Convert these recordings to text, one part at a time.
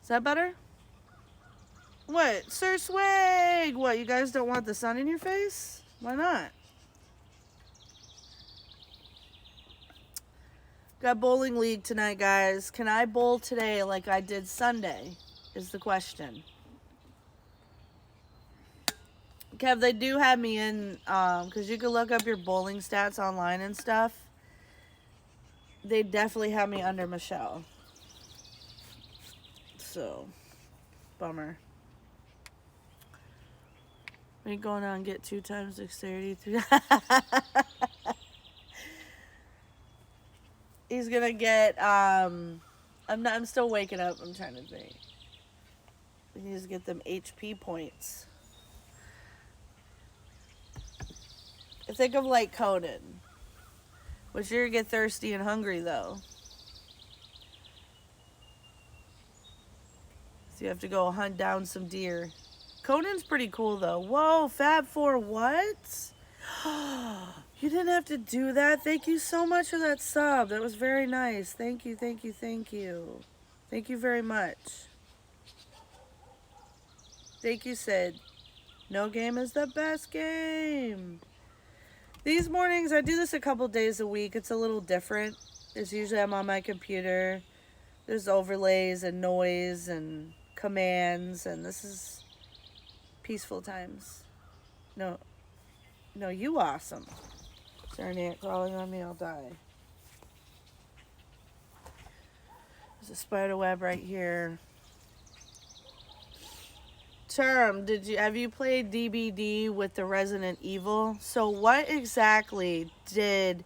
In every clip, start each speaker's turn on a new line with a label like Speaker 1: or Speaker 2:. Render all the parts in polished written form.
Speaker 1: Is that better? What? Sir Swag! What, you guys don't want the sun in your face? Why not? Got bowling league tonight, guys. Can I bowl today like I did Sunday? Is the question. Kev, they do have me in, because you can look up your bowling stats online and stuff. They definitely have me under Michelle. So, bummer. We going on get 2 times dexterity. He's gonna get, I'm still waking up. I'm trying to think. He needs to get them HP points. Think of like Conan. Which you're gonna get thirsty and hungry though. So you have to go hunt down some deer. Conan's pretty cool though. Whoa, Fab4, what? You didn't have to do that. Thank you so much for that sub. That was very nice. Thank you, thank you, thank you. Thank you very much. Thank you, Sid. No game is the best game. These mornings, I do this a couple days a week. It's a little different. It's usually I'm on my computer. There's overlays and noise and commands, and this is peaceful times. No, you awesome. Is there an ant crawling on me? I'll die. There's a spider web right here. Term, have you played DBD with the Resident Evil? So what exactly did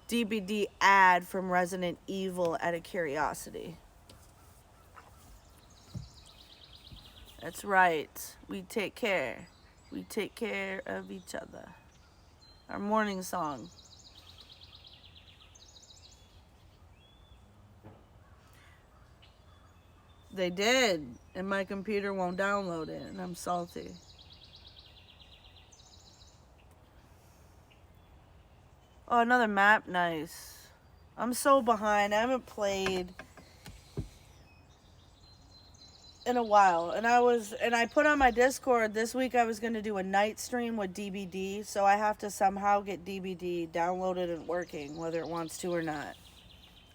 Speaker 1: DBD add from Resident Evil out of curiosity? That's right. We take care. We take care of each other. Our morning song. They did, and my computer won't download it, and I'm salty. Oh, another map, nice. I'm so behind. I haven't played in a while, and I put on my Discord this week I was going to do a night stream with DBD, so I have to somehow get DBD downloaded and working, whether it wants to or not.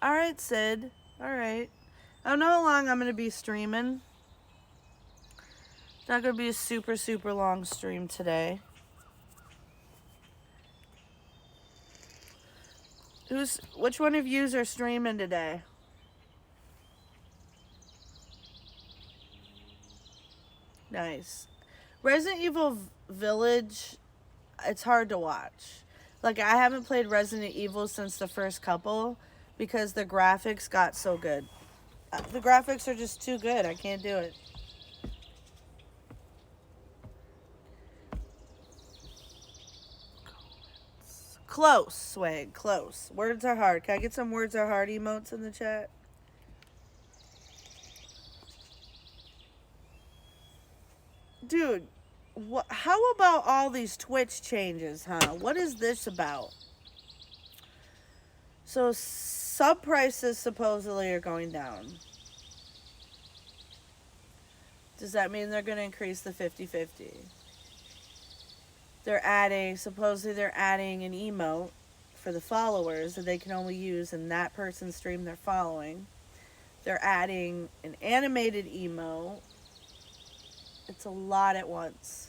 Speaker 1: All right, Sid. All right. I don't know how long I'm going to be streaming. It's not going to be a super, super long stream today. Which one of yous are streaming today? Nice. Resident Evil Village, it's hard to watch. Like, I haven't played Resident Evil since the first couple because the graphics got so good. The graphics are just too good. I can't do it. Close, Swag. Close. Words are hard. Can I get some words are hard emotes in the chat? Dude, how about all these Twitch changes, huh? What is this about? So, sub prices supposedly are going down. Does that mean they're going to increase the 50-50? Supposedly they're adding an emote for the followers that they can only use in that person's stream they're following. They're adding an animated emote. It's a lot at once.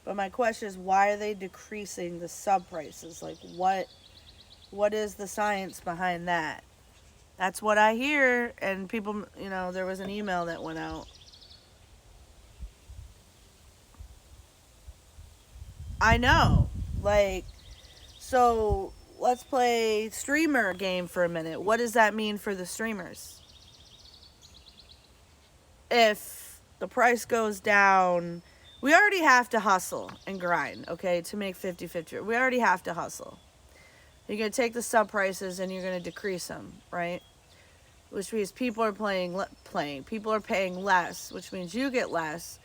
Speaker 1: But my question is, why are they decreasing the sub prices? Like, what is the science behind that? That's what I hear, and people, there was an email that went out. I know. Like, so let's play streamer game for a minute. What does that mean for the streamers? If the price goes down, we already have to hustle and grind, okay, to make 50-50. We already have to hustle. You're going to take the sub prices and you're going to decrease them, right? Which means people are people are paying less, which means you get less,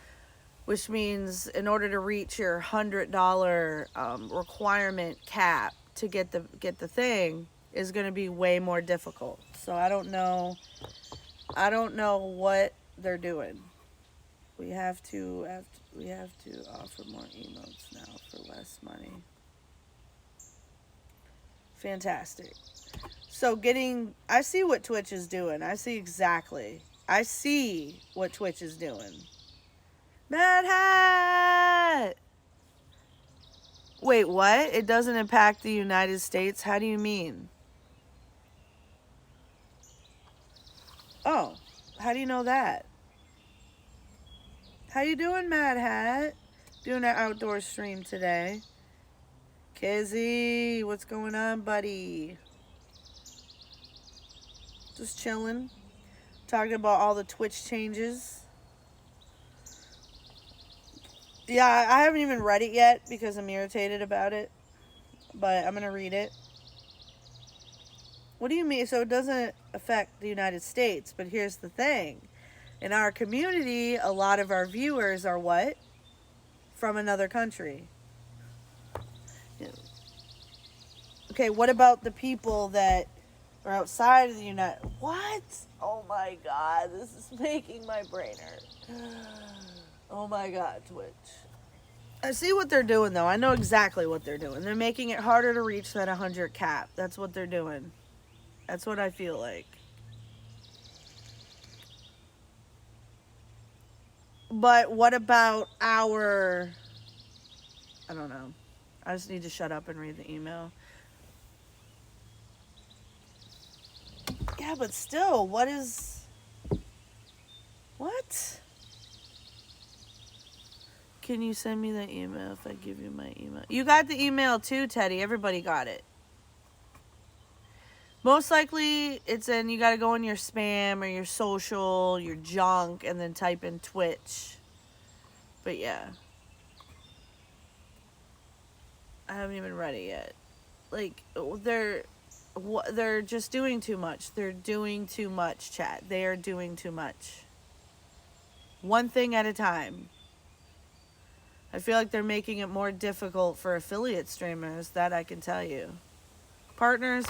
Speaker 1: which means in order to reach your $100 requirement cap to get the thing is going to be way more difficult. So I don't know what they're doing. We have to offer more emotes now for less money. Fantastic. So I see what Twitch is doing. I see what Twitch is doing. Mad Hat! Wait, what? It doesn't impact the United States? How do you mean? Oh, how do you know that? How you doing, Mad Hat? Doing an outdoor stream today. Kizzy, what's going on, buddy? Just chilling. Talking about all the Twitch changes. Yeah, I haven't even read it yet because I'm irritated about it. But I'm going to read it. What do you mean? So it doesn't affect the United States. But here's the thing. In our community, a lot of our viewers are what? From another country. Okay, what about the people that are outside of the United... What? Oh my God, this is making my brain hurt. Oh my God, Twitch. I see what they're doing, though. I know exactly what they're doing. They're making it harder to reach that 100 cap. That's what they're doing. That's what I feel like. But what about our... I don't know. I just need to shut up and read the email. Yeah, but still, what? Can you send me the email if I give you my email? You got the email too, Teddy. Everybody got it. Most likely, it's in, you got to go in your spam or your social, your junk, and then type in Twitch. But yeah. I haven't even read it yet. Like, they're just doing too much. They're doing too much, chat. They are doing too much. One thing at a time. I feel like they're making it more difficult for affiliate streamers, that I can tell you. Partners.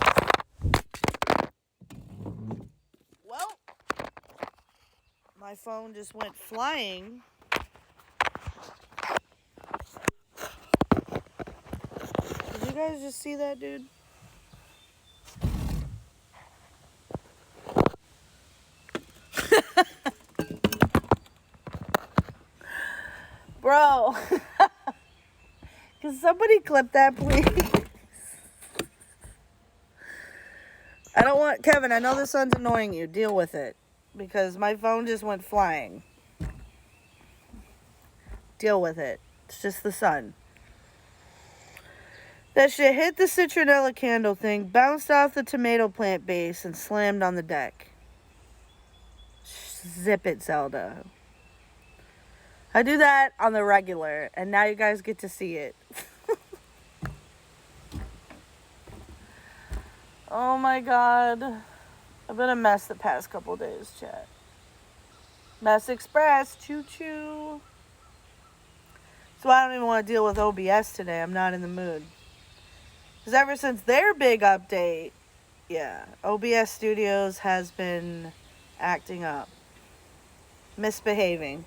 Speaker 1: Well, my phone just went flying. Did you guys just see that, dude? Bro. Can somebody clip that, please? I don't want... Kevin, I know this one's annoying you. Deal with it. Because my phone just went flying. Deal with it. It's just the sun. That shit hit the citronella candle thing, bounced off the tomato plant base, and slammed on the deck. Zip it, Zelda. I do that on the regular, and now you guys get to see it. Oh my God. I've been a mess the past couple days, chat. Mess Express, choo-choo. So I don't even want to deal with OBS today. I'm not in the mood. Because ever since their big update, yeah, OBS Studios has been acting up. Misbehaving.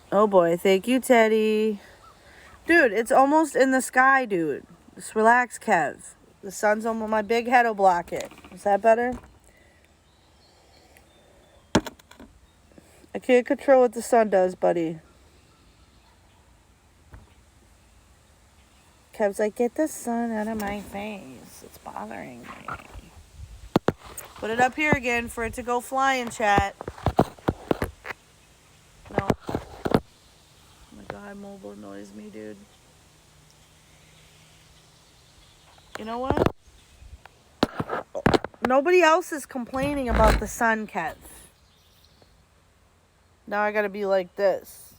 Speaker 1: Oh boy, thank you, Teddy. Dude, it's almost in the sky, dude. Just relax, Kev. The sun's almost... My big head will block it. Is that better? I can't control what the sun does, buddy. Kev's like, get the sun out of my face. It's bothering me. Put it up here again for it to go flying, chat. No. Oh my God, mobile annoys me, dude. You know what? Nobody else is complaining about the sun, Kev. Now I gotta be like this.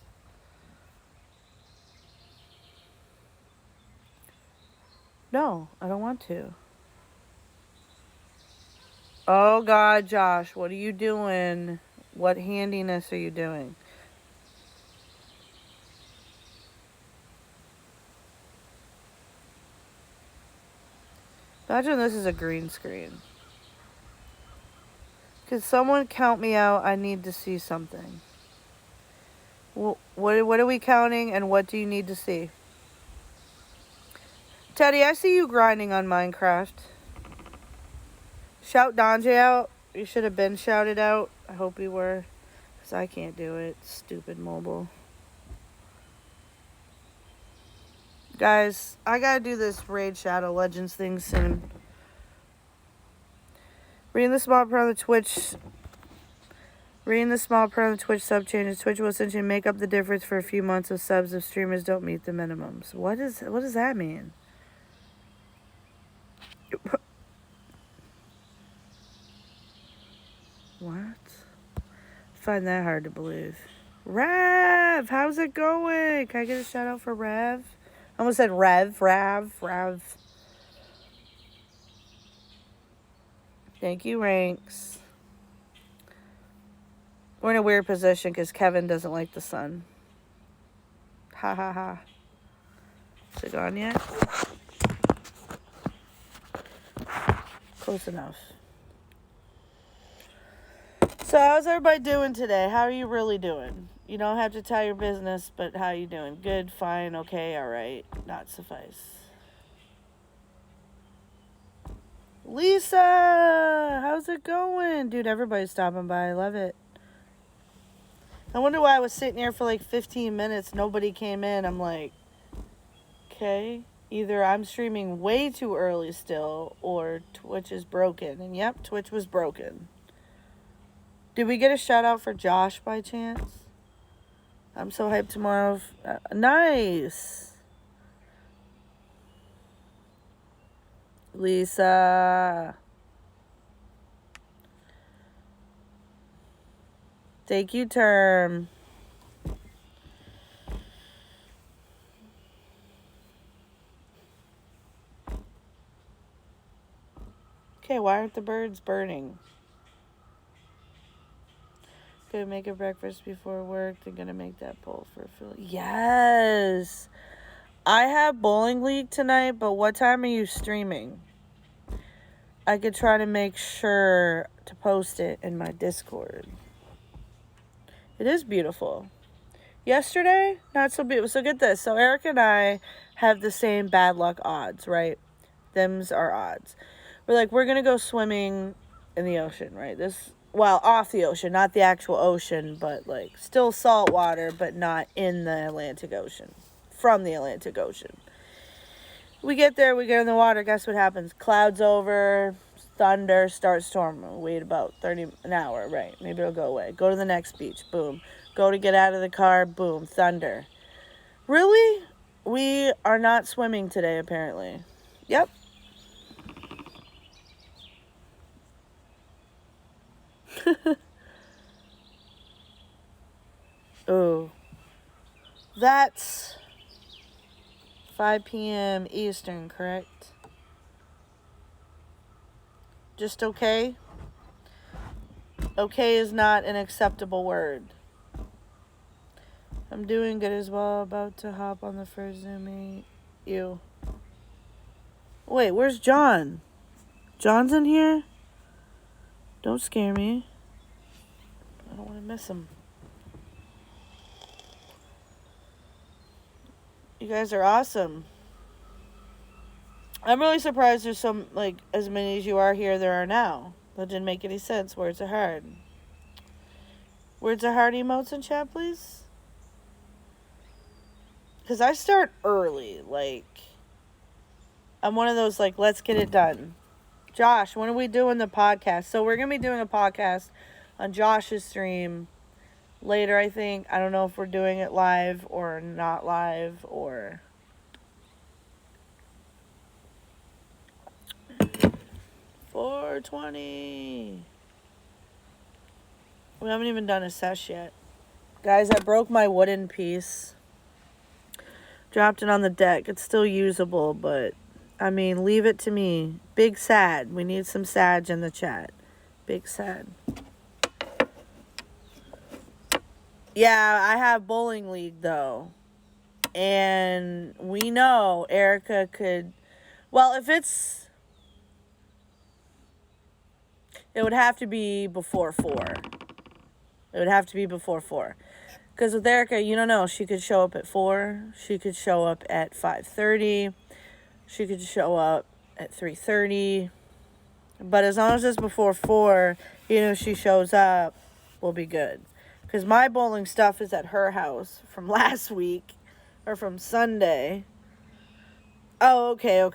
Speaker 1: No, I don't want to. Oh God, Josh, what are you doing? What handiness are you doing? Imagine this is a green screen. Could someone count me out? I need to see something. What are we counting, and what do you need to see? Teddy, I see you grinding on Minecraft. Shout Donjay out. You should have been shouted out. I hope you were. Because I can't do it. Stupid mobile. Guys, I gotta do this Raid Shadow Legends thing soon. Reading the small print on the Twitch. Reading the small print on the Twitch sub changes. Twitch will essentially make up the difference for a few months of subs if streamers don't meet the minimums. What does that mean? What? I find that hard to believe. Rev, how's it going? Can I get a shout out for Rev? I almost said Rev. Thank you, Ranks. We're in a weird position because Kevin doesn't like the sun. Ha ha ha. Is it gone yet? Close enough. So how's everybody doing today? How are you really doing? You don't have to tell your business, but how you doing? Good, fine, okay, all right. Not suffice. Lisa, how's it going? Dude, everybody's stopping by. I love it. I wonder why I was sitting here for like 15 minutes. Nobody came in. I'm like, okay. Either I'm streaming way too early still, or Twitch is broken. And yep, Twitch was broken. Did we get a shout out for Josh by chance? I'm so hyped tomorrow. Nice. Lisa. Thank you, Term. Okay, why aren't the birds burning? Gonna make a breakfast before work. They're gonna make that poll for Philly. Yes. I have bowling league tonight, but what time are you streaming? I could try to make sure to post it in my Discord. It is beautiful. Yesterday, not so beautiful. So get this. So Eric and I have the same bad luck odds, right? Them's our odds. We're gonna go swimming in the ocean, right? Off the ocean, not the actual ocean, but still salt water, but not in the Atlantic Ocean. From the Atlantic Ocean. We get there, we get in the water, guess what happens? Clouds over, thunder, start storm. We'll wait about an hour, right? Maybe it'll go away. Go to the next beach, boom. Go to get out of the car, boom, thunder. Really? We are not swimming today, apparently. Yep. Oh. That's 5 p.m. Eastern, correct? Just okay? Okay is not an acceptable word. I'm doing good as well. About to hop on the first Zoom meet. You. Wait, where's John? John's in here? Don't scare me. I don't want to miss him. You guys are awesome. I'm really surprised there's as many as you are here there are now. That didn't make any sense. Words are hard. Words are hard emotes in chat, please? Because I start early. I'm one of those, let's get it done. Josh, when are we doing the podcast? So we're going to be doing a podcast on Josh's stream later, I think. I don't know if we're doing it live or not live or... 420. We haven't even done a sesh yet. Guys, I broke my wooden piece. Dropped it on the deck. It's still usable, but... leave it to me. Big sad. We need some sads in the chat. Big sad. Yeah, I have bowling league, though. And we know Erica could... Well, if it's... It would have to be before 4. It would have to be before 4. Because with Erica, you don't know. She could show up at 4. She could show up at 5:30. She could show up at 3:30. But as long as it's before 4, even if she shows up, we'll be good. Because my bowling stuff is at her house from last week. Or from Sunday. Oh, okay.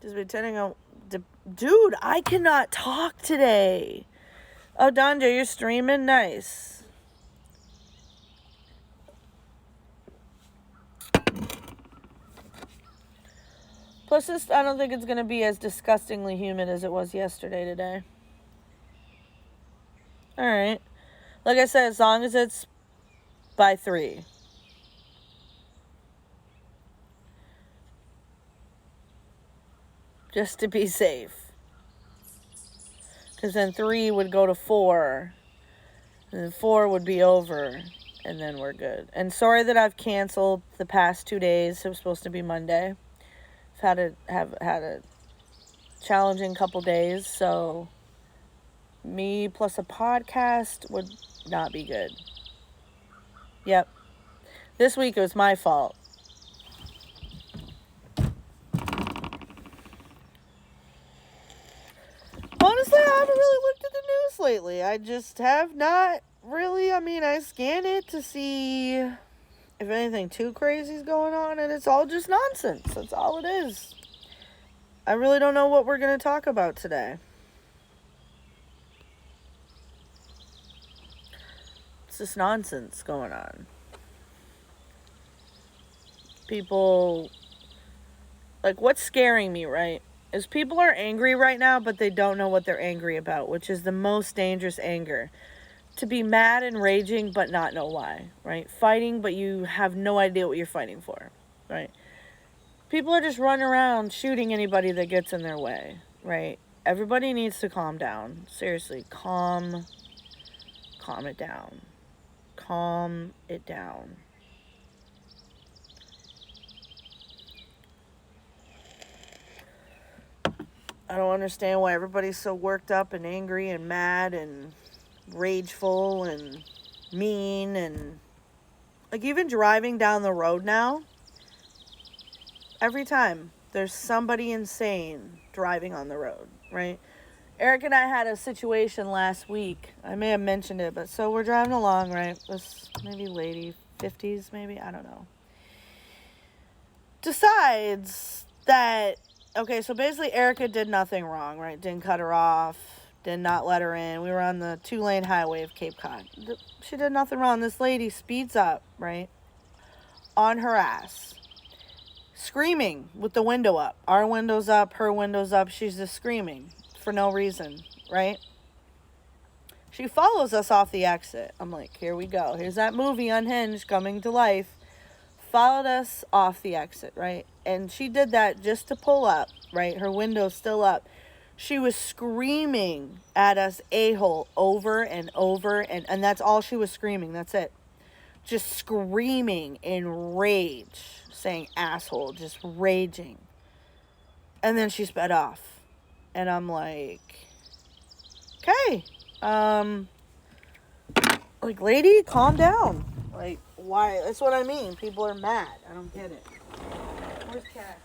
Speaker 1: Just pretending on... Dude, I cannot talk today. Oh, Donja, you're streaming? Nice. Plus, I don't think it's going to be as disgustingly humid as it was yesterday today. Alright. Like I said, as long as it's by 3. Just to be safe. Because then 3 would go to 4. And then 4 would be over. And then we're good. And sorry that I've canceled the past 2 days. It was supposed to be Monday. I've had a challenging couple days. So me plus a podcast would not be good. Yep. This week it was my fault. Honestly, I haven't really looked at the news lately. I just have not really. I mean, I scan it to see if anything too crazy is going on, and it's all just nonsense. That's all it is. I really don't know what we're going to talk about today. It's just nonsense going on. People, like, what's scaring me, right? Is people are angry right now, but they don't know what they're angry about, which is the most dangerous anger. To be mad and raging, but not know why, right? Fighting, but you have no idea what you're fighting for, right? People are just running around shooting anybody that gets in their way, right? Everybody needs to calm down. Seriously, calm it down. Calm it down. I don't understand why everybody's so worked up and angry and mad and rageful and mean. And like, even driving down the road now, every time there's somebody insane driving on the road, right? Eric and I had a situation last week. I may have mentioned it, but so we're driving along, right? This maybe lady, 50s maybe, I don't know, decides that, okay, so basically Erica did nothing wrong, right? Didn't cut her off, did not let her in. We were on the 2-lane highway of Cape Cod. She did nothing wrong. This lady speeds up, right? On her ass. Screaming with the window up. Our window's up, her window's up. She's just screaming for no reason, right? She follows us off the exit. I'm like, here we go. Here's that movie Unhinged coming to life. Followed us off the exit, right? And she did that just to pull up, right? Her window's still up. She was screaming at us a-hole over and over, and that's all she was screaming. That's it. Just screaming in rage, saying asshole, just raging. And then she sped off. And I'm like, okay. Like, lady, calm down. Like, why? That's what I mean. People are mad. I don't get it. Where's Cat?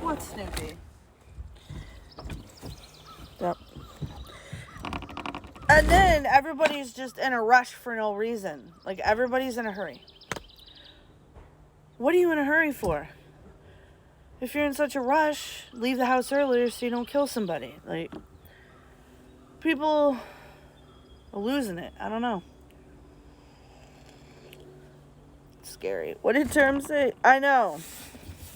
Speaker 1: What's Snoopy? Yep. And then everybody's just in a rush for no reason. Like, everybody's in a hurry. What are you in a hurry for? If you're in such a rush, leave the house earlier so you don't kill somebody. Like, people are losing it. I don't know. It's scary. What did Term say? I know.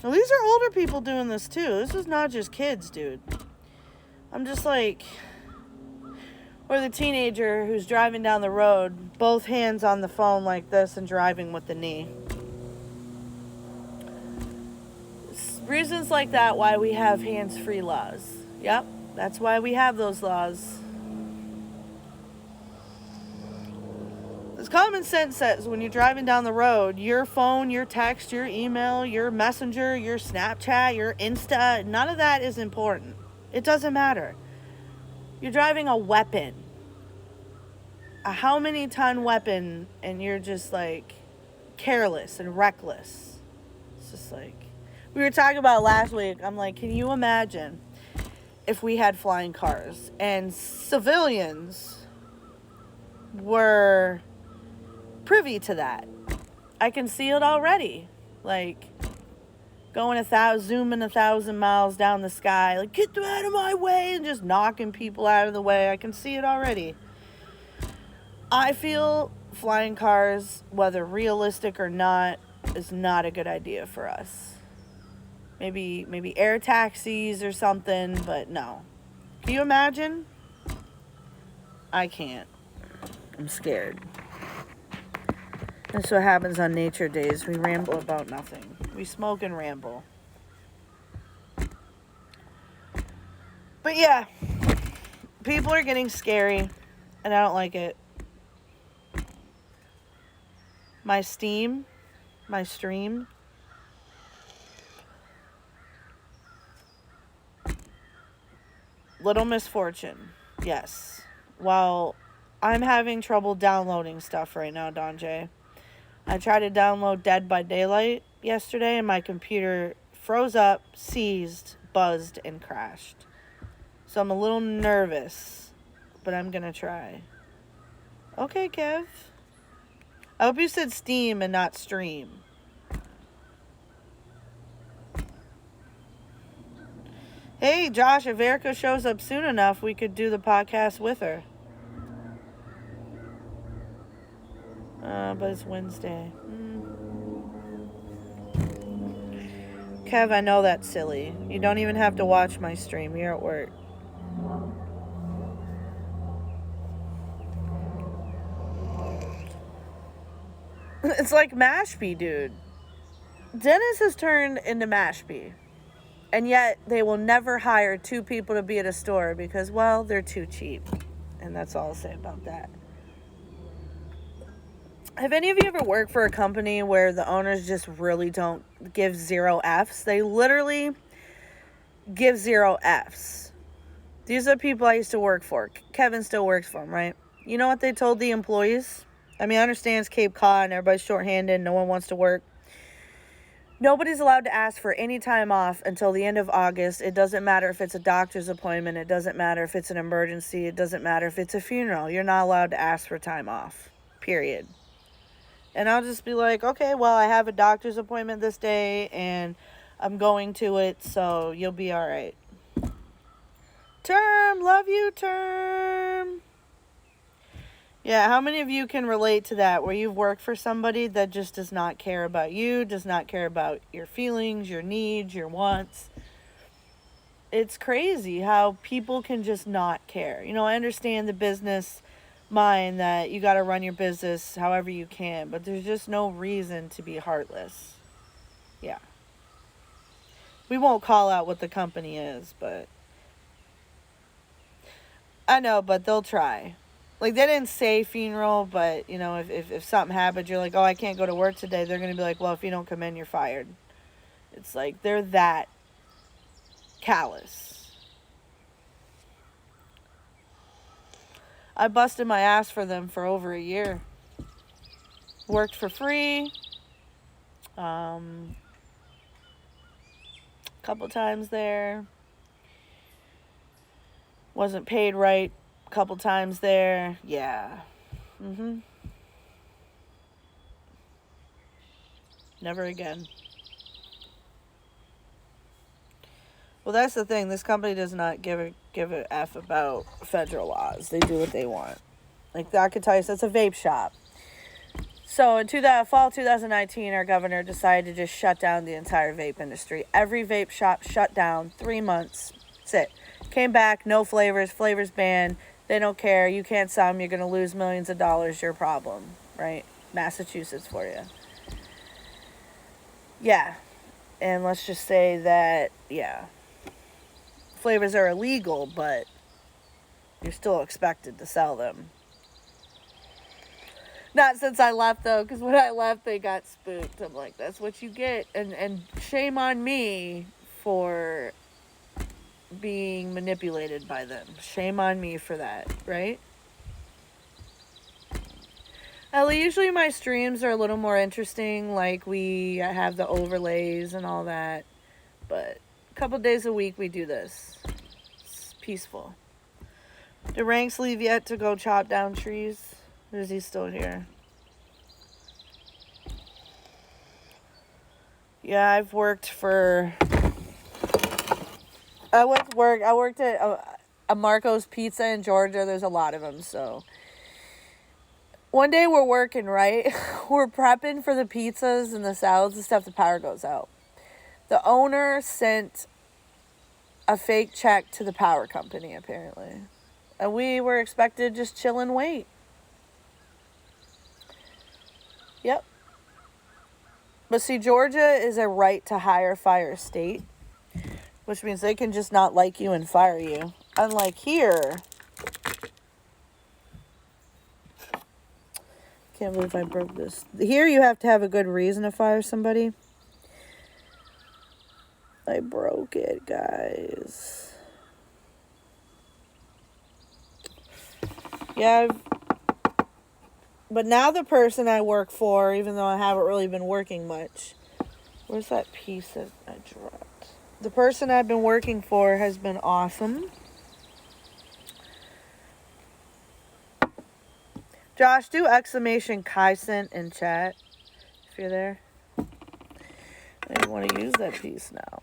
Speaker 1: Well, these are older people doing this too. This is not just kids, dude. I'm just like... Or the teenager who's driving down the road, both hands on the phone like this and driving with the knee. Reasons like that why we have hands-free laws. Yep, that's why we have those laws. As common sense says, when you're driving down the road, your phone, your text, your email, your messenger, your Snapchat, your Insta, none of that is important. It doesn't matter. You're driving a weapon. A how many ton weapon, and you're just like careless and reckless. It's just like, we were talking about last week. I'm like, can you imagine if we had flying cars and civilians were privy to that? I can see it already. Like, zooming 1,000 miles down the sky, like, get out of my way, and just knocking people out of the way. I can see it already. I feel flying cars, whether realistic or not, is not a good idea for us. Maybe air taxis or something, but no. Can you imagine? I can't. I'm scared. That's what happens on nature days. We ramble about nothing. We smoke and ramble. But yeah, people are getting scary, and I don't like it. My stream, little misfortune, yes. While I'm having trouble downloading stuff right now, Don J. I tried to download Dead by Daylight yesterday, and my computer froze up, seized, buzzed, and crashed. So I'm a little nervous, but I'm gonna try. Okay, Kev. I hope you said Steam and not stream. Hey, Josh, if Erica shows up soon enough, we could do the podcast with her. But it's Wednesday. Kev, I know that's silly. You don't even have to watch my stream. You're at work. It's like Mashpee, dude. Dennis has turned into Mashpee. And yet, they will never hire two people to be at a store because, well, they're too cheap. And that's all I'll say about that. Have any of you ever worked for a company where the owners just really don't give 0 Fs? They literally give 0 Fs. These are people I used to work for. Kevin still works for them, right? You know what they told the employees? I mean, I understand it's Cape Cod and everybody's shorthanded. No one wants to work. Nobody's allowed to ask for any time off until the end of August. It doesn't matter if it's a doctor's appointment. It doesn't matter if it's an emergency. It doesn't matter if it's a funeral. You're not allowed to ask for time off. Period. And I'll just be like, okay, well, I have a doctor's appointment this day and I'm going to it, so you'll be all right. Term, love you, Term. Yeah, how many of you can relate to that, where you've worked for somebody that just does not care about you, does not care about your feelings, your needs, your wants? It's crazy how people can just not care. You know, I understand the business mind that you got to run your business however you can, but there's just no reason to be heartless. Yeah. We won't call out what the company is, but I know, but they'll try. Like, they didn't say funeral, but, you know, if something happened, you're like, oh, I can't go to work today. They're going to be like, well, if you don't come in, you're fired. It's like, they're that callous. I busted my ass for them for over a year. Worked for free. Couple times there. Wasn't paid right a couple times there. Yeah. Never again. Well, that's the thing. This company does not give a F about federal laws. They do what they want. Like, I could tell you, so it's a vape shop. So in fall 2019, our governor decided to just shut down the entire vape industry. Every vape shop shut down. 3 months. That's it. Came back, no flavors. Flavors banned. They don't care. You can't sell them. You're going to lose millions of dollars. Your problem, right? Massachusetts for you. Yeah. And let's just say that, yeah, flavors are illegal, but you're still expected to sell them. Not since I left, though, because when I left, they got spooked. I'm like, that's what you get. And shame on me for being manipulated by them. Shame on me for that, right? Usually my streams are a little more interesting. Like, we have the overlays and all that. But a couple days a week, we do this. It's peaceful. Did Ranks leave yet to go chop down trees? Or is he still here? Yeah, I've worked for... I worked at a Marco's Pizza in Georgia. There's a lot of them, so... One day we're working, right? We're prepping for the pizzas and the salads and stuff. The power goes out. The owner sent a fake check to the power company, apparently. And we were expected to just chill and wait. Yep. But see, Georgia is a right to hire fire state, which means they can just not like you and fire you. Unlike here, can't believe I broke this. Here you have to have a good reason to fire somebody. I broke it, guys. Yeah, but now the person I work for, even though I haven't really been working much, where's that piece that I dropped? The person I've been working for has been awesome. Josh, do exclamation Kaisen in chat if you're there. I want to use that piece now.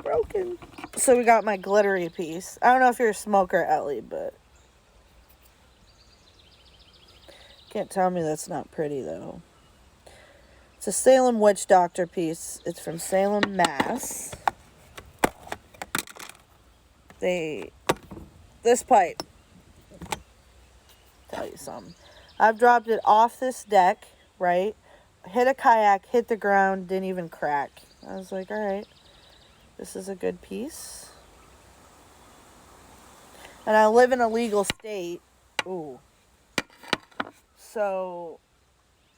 Speaker 1: Broken. So we got my glittery piece. I don't know if you're a smoker, Ellie, but can't tell me that's not pretty, though. It's a Salem Witch Doctor piece. It's from Salem, Mass. This pipe, tell you something. I've dropped it off this deck, right? Hit a kayak, hit the ground, didn't even crack. I was like, all right, this is a good piece. And I live in a legal state. Ooh. So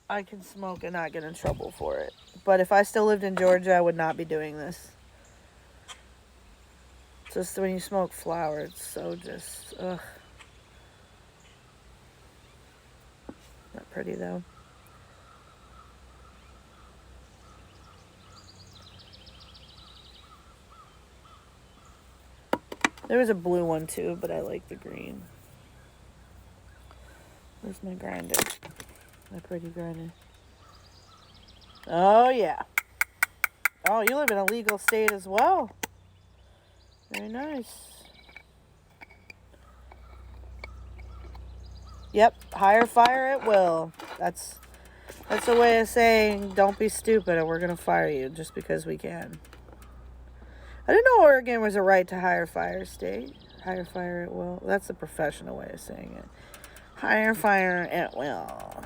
Speaker 1: I can smoke and not get in trouble for it. But if I still lived in Georgia, I would not be doing this. Just when you smoke flower, it's so just, ugh. Not pretty, though. There was a blue one, too, but I like the green. Where's my grinder? My pretty grinder. Oh, yeah. Oh, you live in a legal state as well. Very nice. Yep, hire fire at will. That's a way of saying don't be stupid or we're going to fire you just because we can. I didn't know Oregon was a right to hire fire state. Hire fire at will. That's a professional way of saying it. Hire fire at will.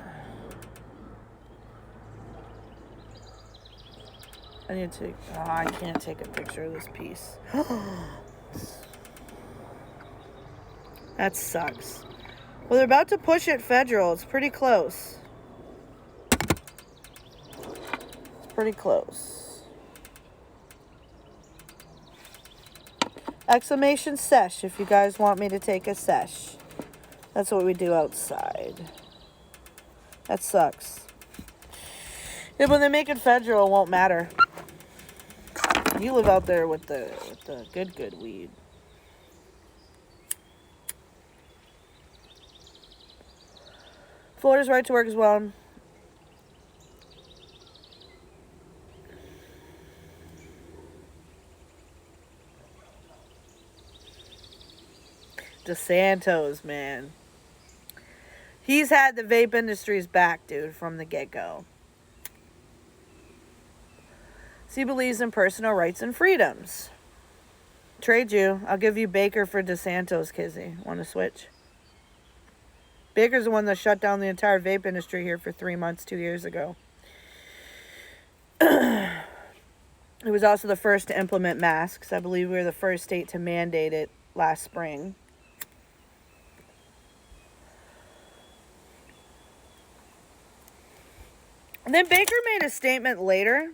Speaker 1: I need to... Oh, I can't take a picture of this piece. That sucks. Well, they're about to push it federal. It's pretty close. It's pretty close. Exclamation sesh if you guys want me to take a sesh. That's what we do outside. That sucks. Yeah, when they make it federal, it won't matter. You live out there with the good weed. Florida's right to work as well. DeSantis, man. He's had the vape industry's back, dude, from the get-go. So he believes in personal rights and freedoms. Trade you. I'll give you Baker for DeSantis, Kizzy. Want to switch? Baker's the one that shut down the entire vape industry here for 3 months 2 years ago. He was also the first to implement masks. I believe we were the first state to mandate it last spring. And then Baker made a statement later.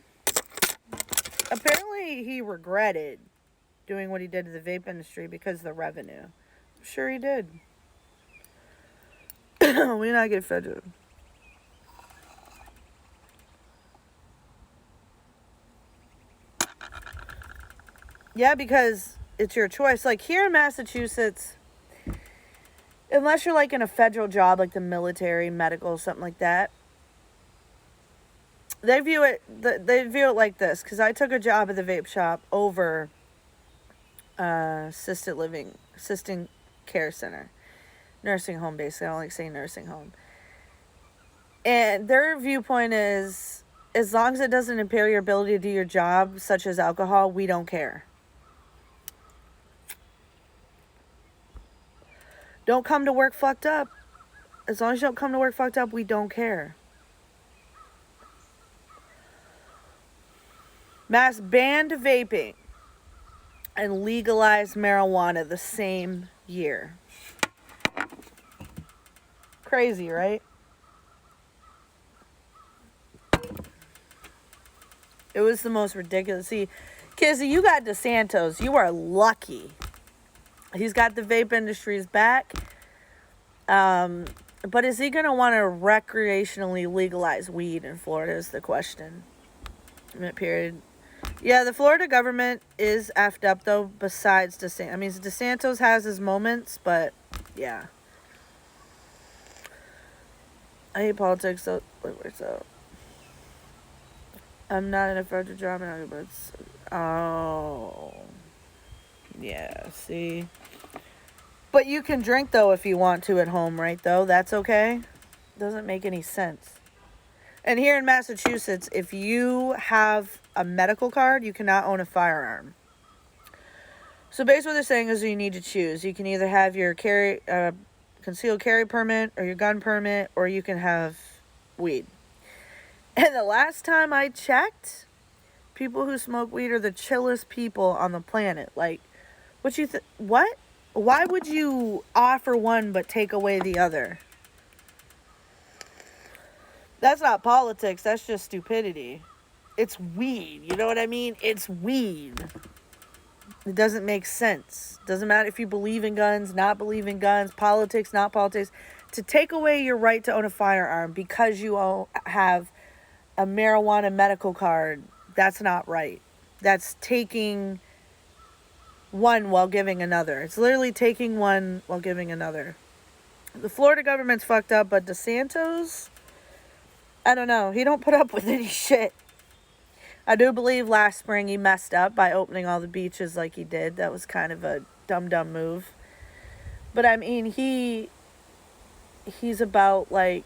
Speaker 1: Apparently he regretted doing what he did to the vape industry because of the revenue. I'm sure he did. We not get federal. Yeah, because it's your choice. Like here in Massachusetts, unless you're like in a federal job like the military, medical, something like that, they view it like this. Because I took a job at the vape shop over assisted care center, nursing home. Basically, I don't like saying nursing home. And their viewpoint is, as long as it doesn't impair your ability to do your job, such as alcohol, we don't care. Don't come to work fucked up. As long as you don't come to work fucked up, we don't care. Mass banned vaping and legalized marijuana the same year. Crazy, right? It was the most ridiculous. See, Kizzy, you got DeSantis. You are lucky. He's got the vape industry's back. But is he going to want to recreationally legalize weed in Florida is the question. Period. Yeah, the Florida government is effed up, though, besides DeSantis. I mean, DeSantis has his moments, but, yeah. I hate politics, so... Wait, so... I'm not in a federal job, but it's... Oh... Yeah, see... But you can drink, though, if you want to at home, right, though? That's okay? Doesn't make any sense. And here in Massachusetts, if you have a medical card, you cannot own a firearm. So basically what they're saying is you need to choose. You can either have your concealed carry permit or your gun permit, or you can have weed. And the last time I checked, people who smoke weed are the chillest people on the planet. Like, what? Why would you offer one but take away the other? That's not politics. That's just stupidity. It's weed. You know what I mean? It's weed. It doesn't make sense. Doesn't matter if you believe in guns, not believe in guns, politics, not politics. To take away your right to own a firearm because you have a marijuana medical card, that's not right. That's taking one while giving another. It's literally taking one while giving another. The Florida government's fucked up, but DeSantis, I don't know. He don't put up with any shit. I do believe last spring he messed up by opening all the beaches like he did. That was kind of a dumb move. But I mean, he's about like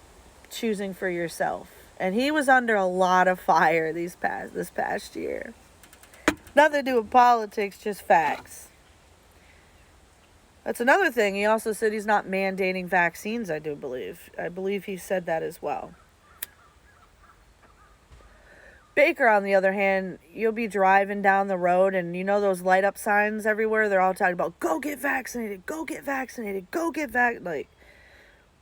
Speaker 1: choosing for yourself. And he was under a lot of fire this past year. Nothing to do with politics, just facts. That's another thing. He also said he's not mandating vaccines, I do believe. I believe he said that as well. Baker, on the other hand, you'll be driving down the road and you know those light up signs everywhere? They're all talking about, go get vaccinated, go get vaccinated, go get vaccinated. Like,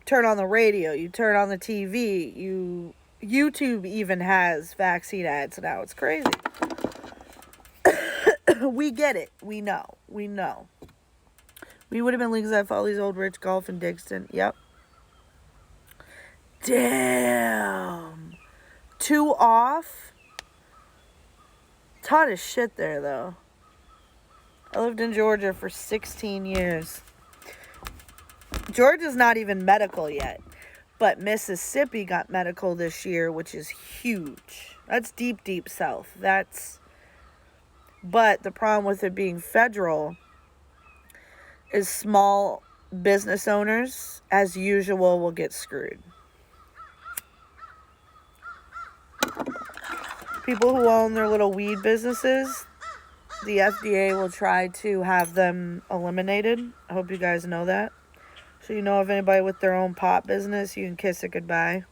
Speaker 1: turn on the radio, you turn on the TV, YouTube even has vaccine ads now. It's crazy. We get it. We know. We would have been legalized for all these old rich golf in Dixon. Yep. Damn. 2 off? It's hot as shit there, though. I lived in Georgia for 16 years. Georgia's not even medical yet. But Mississippi got medical this year, which is huge. That's deep, deep south. But the problem with it being federal is small business owners, as usual, will get screwed. People who own their little weed businesses, the FDA will try to have them eliminated. I hope you guys know that. So you know, if anybody with their own pot business, you can kiss it goodbye.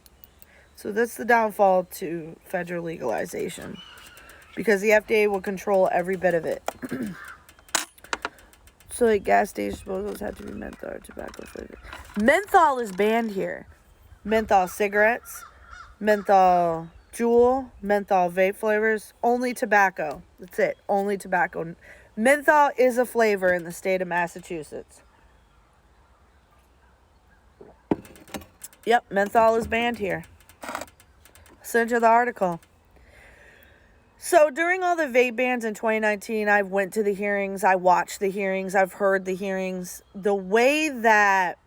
Speaker 1: So that's the downfall to federal legalization, because the FDA will control every bit of it. So like gas station disposals have to be menthol or tobacco flavored. Menthol is banned here. Menthol cigarettes, menthol Juul, menthol vape flavors, only tobacco. That's it, only tobacco. Menthol is a flavor in the state of Massachusetts. Yep, menthol is banned here. Send you the article. So during all the vape bans in 2019, I went to the hearings. I watched the hearings. I've heard the hearings. The way that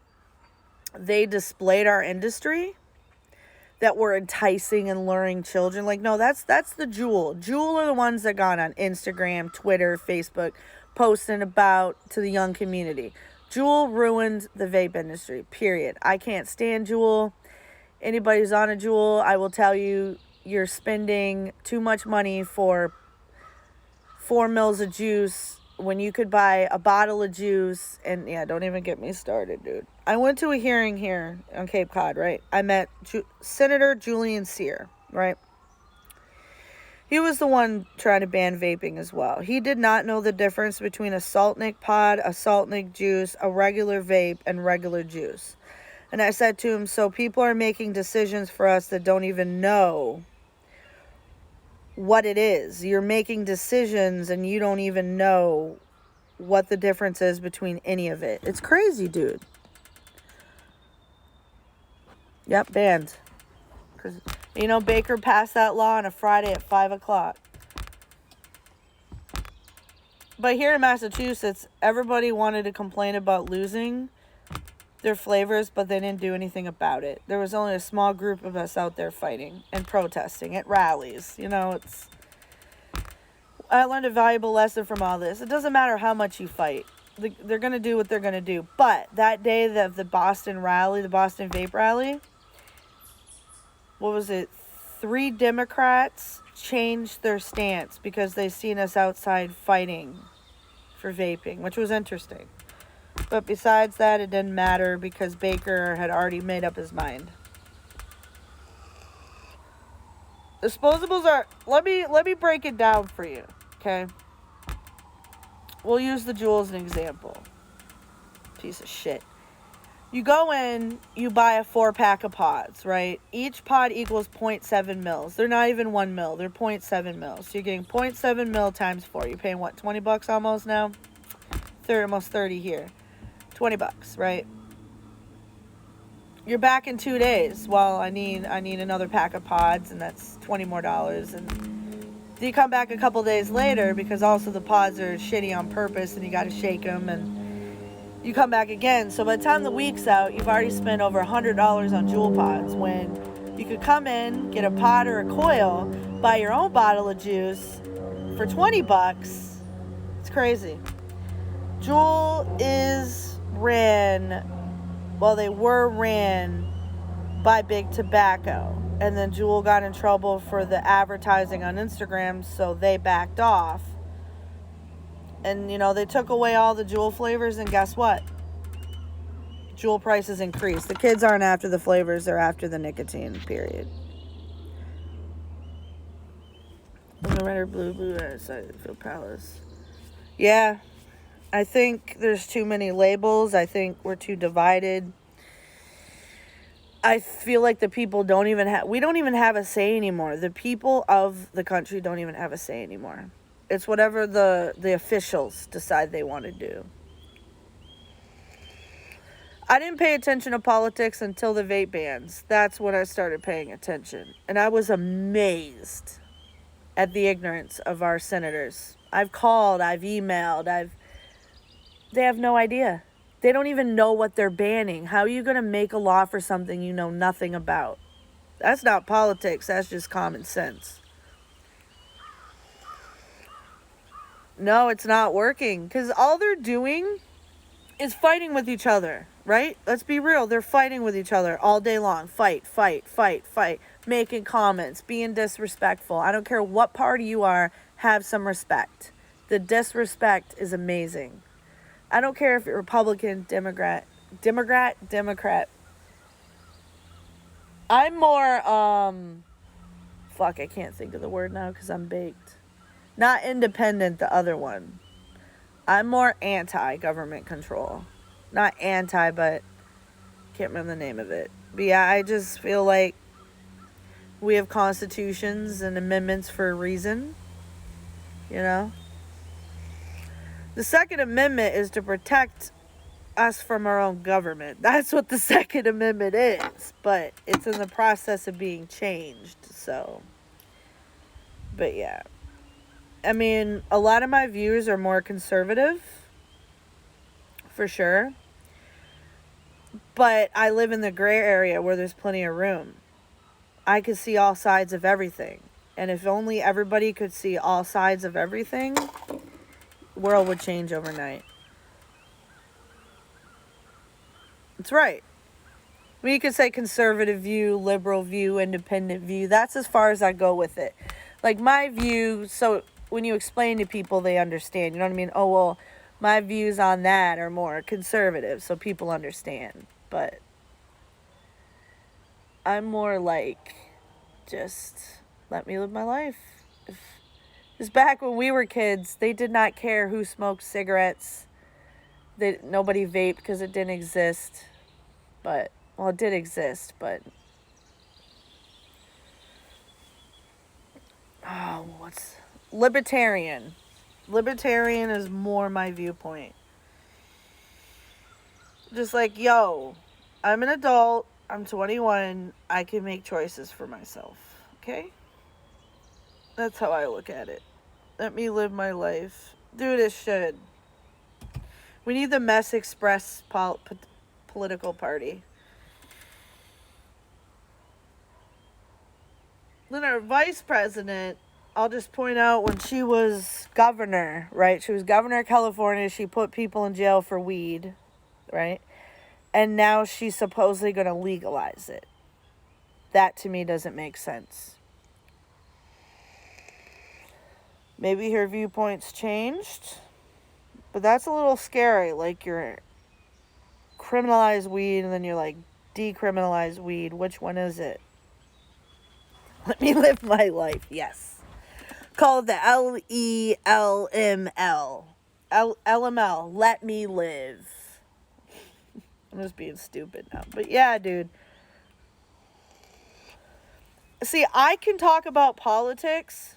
Speaker 1: they displayed our industry, that were enticing and luring children. Like, no, that's the Juul. Juul are the ones that got on Instagram, Twitter, Facebook, posting about to the young community. Juul ruined the vape industry, period. I can't stand Juul. Anybody who's on a Juul, I will tell you, you're spending too much money for 4 mils of juice when you could buy a bottle of juice. And yeah, don't even get me started, dude. I went to a hearing here on Cape Cod, right? I met Senator Julian Cyr, right? He was the one trying to ban vaping as well. He did not know the difference between a Saltnik pod, a Saltnik juice, a regular vape, and regular juice. And I said to him, so people are making decisions for us that don't even know what it is. You're making decisions and you don't even know what the difference is between any of it. It's crazy, dude. Yep, banned. Because, you know, Baker passed that law on a Friday at 5 o'clock. But here in Massachusetts, everybody wanted to complain about losing their flavors, but they didn't do anything about it. There was only a small group of us out there fighting and protesting at rallies. You know, I learned a valuable lesson from all this. It doesn't matter how much you fight. They're going to do what they're going to do. But that day of the Boston rally, the Boston vape rally, what was it? 3 Democrats changed their stance because they seen us outside fighting for vaping, which was interesting. But besides that, it didn't matter because Baker had already made up his mind. Disposables are, let me break it down for you, okay? We'll use the Juul as an example. Piece of shit. You go in, you buy a 4-pack of pods, right? Each pod equals 0.7 mils. They're not even 1 mil. They're 0.7 mils. So you're getting 0.7 mil times 4. You're paying what, $20 almost now? Almost 30 here. $20, right? You're back in 2 days. Well, I need another pack of pods, and that's $20 more. And you come back a couple days later because also the pods are shitty on purpose, and you got to shake them, and you come back again. So by the time the week's out, you've already spent over $100 on Juul pods, when you could come in, get a pod or a coil, buy your own bottle of juice for $20. It's crazy. Juul they were ran by Big Tobacco, and then Juul got in trouble for the advertising on Instagram, so they backed off. And, you know, they took away all the Juul flavors, and guess what? Juul prices increased. The kids aren't after the flavors, they're after the nicotine, period. The red or blue outside Phil Palace. Yeah, I think there's too many labels. I think we're too divided. I feel like the people we don't even have a say anymore. The people of the country don't even have a say anymore. It's whatever the officials decide they want to do. I didn't pay attention to politics until the vape bans. That's when I started paying attention. And I was amazed at the ignorance of our senators. I've called, I've emailed, they have no idea. They don't even know what they're banning. How are you going to make a law for something you know nothing about? That's not politics. That's just common sense. No, it's not working. Because all they're doing is fighting with each other, right? Let's be real. They're fighting with each other all day long. Fight, fight, fight, fight. Making comments, being disrespectful. I don't care what party you are, have some respect. The disrespect is amazing. I don't care if you're Republican, Democrat. I'm more, fuck, I can't think of the word now because I'm baked. Not independent, the other one. I'm more anti-government control. Not anti, but can't remember the name of it. But yeah, I just feel like we have constitutions and amendments for a reason. You know? The Second Amendment is to protect us from our own government. That's what the Second Amendment is. But it's in the process of being changed. So, but yeah. I mean, a lot of my views are more conservative. For sure. But I live in the gray area where there's plenty of room. I could see all sides of everything. And if only everybody could see all sides of everything, the world would change overnight. That's right. We could say conservative view, liberal view, independent view. That's as far as I go with it. Like my view, so when you explain to people, they understand. You know what I mean? Oh, well, my views on that are more conservative, so people understand. But I'm more like, just let me live my life. Because back when we were kids, they did not care who smoked cigarettes. Nobody vaped because it didn't exist. But, well, it did exist, but... Oh, what's... Libertarian. Libertarian is more my viewpoint. Just like, yo, I'm an adult. I'm 21. I can make choices for myself. Okay? That's how I look at it. Let me live my life. Do this shit. We need the Mess Express political party. Then our vice president, I'll just point out when she was governor, right? She was governor of California. She put people in jail for weed, right? And now she's supposedly going to legalize it. That to me doesn't make sense. Maybe her viewpoints changed, but that's a little scary. Like you're criminalize weed and then you're like decriminalize weed. Which one is it? Let me live my life. Yes. Call it the LELML. LML. Let me live. I'm just being stupid now. But yeah, dude. See, I can talk about politics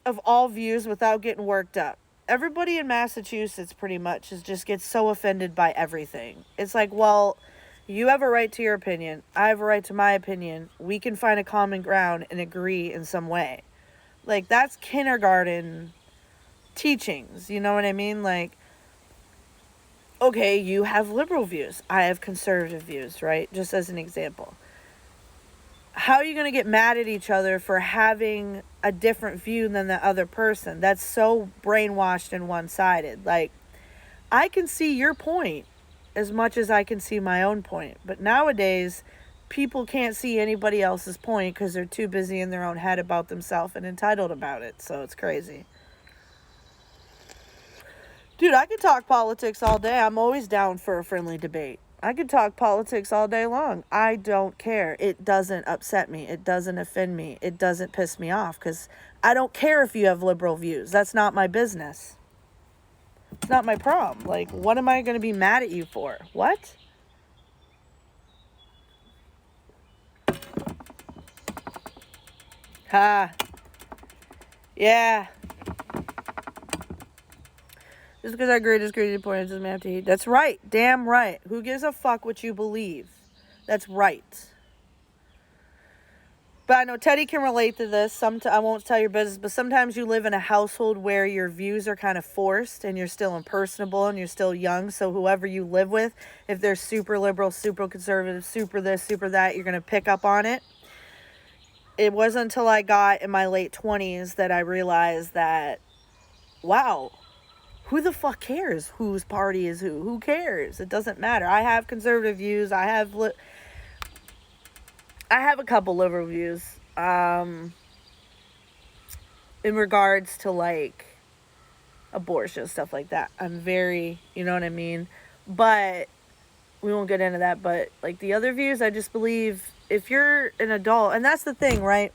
Speaker 1: of all views without getting worked up. Everybody in Massachusetts pretty much just gets so offended by everything. It's like, well, you have a right to your opinion. I have a right to my opinion. We can find a common ground and agree in some way. Like, that's kindergarten teachings. You know what I mean? Like, okay, you have liberal views. I have conservative views, right? Just as an example. How are you going to get mad at each other for having a different view than the other person? That's so brainwashed and one-sided. Like, I can see your point as much as I can see my own point. But nowadays, people can't see anybody else's point because they're too busy in their own head about themselves and entitled about it. So it's crazy. Dude, I could talk politics all day. I'm always down for a friendly debate. I could talk politics all day long. I don't care. It doesn't upset me. It doesn't offend me. It doesn't piss me off because I don't care if you have liberal views. That's not my business. It's not my problem. Like, what am I going to be mad at you for? What? Ha. Yeah. Just because I agree to disagree with your point doesn't have to hate. That's right. Damn right. Who gives a fuck what you believe? That's right. But I know Teddy can relate to this. I won't tell your business, but sometimes you live in a household where your views are kind of forced and you're still impersonable and you're still young. So whoever you live with, if they're super liberal, super conservative, super this, super that, you're going to pick up on it. It wasn't until I got in my late 20s that I realized that, wow, who the fuck cares whose party is who? Who cares? It doesn't matter. I have conservative views. I have a couple liberal views. In regards to like abortion, stuff like that. I'm very, you know what I mean? But we won't get into that. But like the other views, I just believe if you're an adult, and that's the thing, right?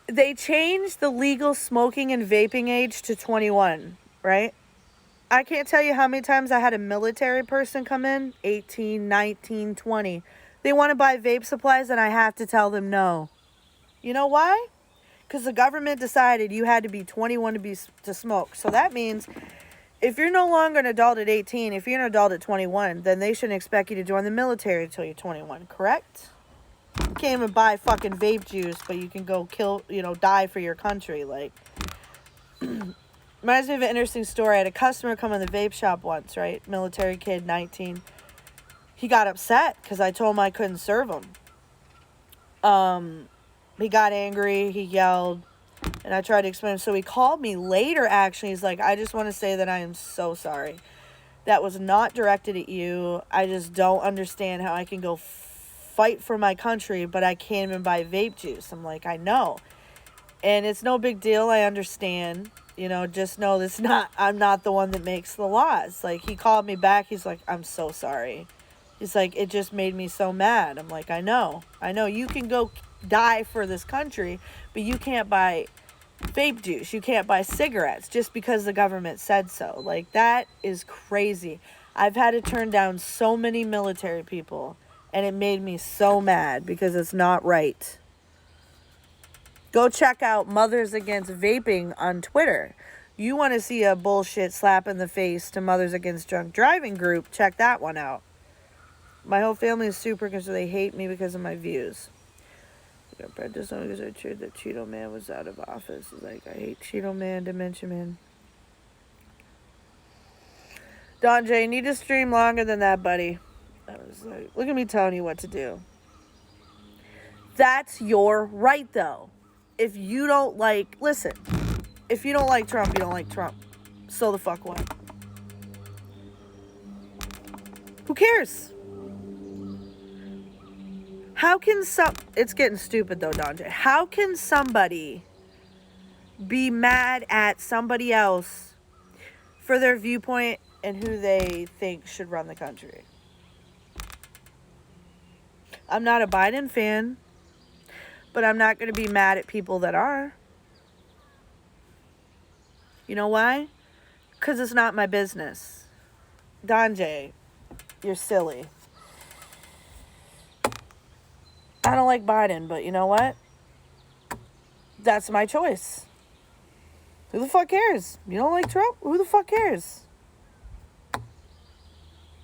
Speaker 1: They changed the legal smoking and vaping age to 21, right? I can't tell you how many times I had a military person come in, 18, 19, 20. They want to buy vape supplies and I have to tell them no. You know why? Because the government decided you had to be 21 to smoke. So that means if you're no longer an adult at 18, if you're an adult at 21, then they shouldn't expect you to join the military until you're 21, correct? You can't even buy fucking vape juice, but you can go die for your country. Like, reminds me of an interesting story. I had a customer come in the vape shop once, right? Military kid, 19. He got upset because I told him I couldn't serve him. He got angry, he yelled, and I tried to explain. So he called me later, actually. He's like, I just want to say that I am so sorry. That was not directed at you. I just don't understand how I can go fight for my country, but I can't even buy vape juice. I'm like, I know. And it's no big deal. I understand. Just know I'm not the one that makes the laws. Like, he called me back. He's like, I'm so sorry. He's like, it just made me so mad. I'm like, I know. You can go die for this country, but you can't buy vape juice. You can't buy cigarettes just because the government said so. Like, that is crazy. I've had to turn down so many military people, and it made me so mad because it's not right. Go check out Mothers Against Vaping on Twitter. You want to see a bullshit slap in the face to Mothers Against Drunk Driving group, check that one out. My whole family is super because they hate me because of my views. I got this only because I cheered that Cheeto Man was out of office. It's like, I hate Cheeto Man, Dementia Man. Don J, you need to stream longer than that, buddy. I was like, look at me telling you what to do. That's your right, though. If you don't like, listen, if you don't like Trump, you don't like Trump. So the fuck what? Who cares? How can it's getting stupid though, Donjay. How can somebody be mad at somebody else for their viewpoint and who they think should run the country? I'm not a Biden fan, but I'm not going to be mad at people that are. You know why? Because it's not my business. Donjay, you're silly. I don't like Biden, but you know what? That's my choice. Who the fuck cares? You don't like Trump? Who the fuck cares?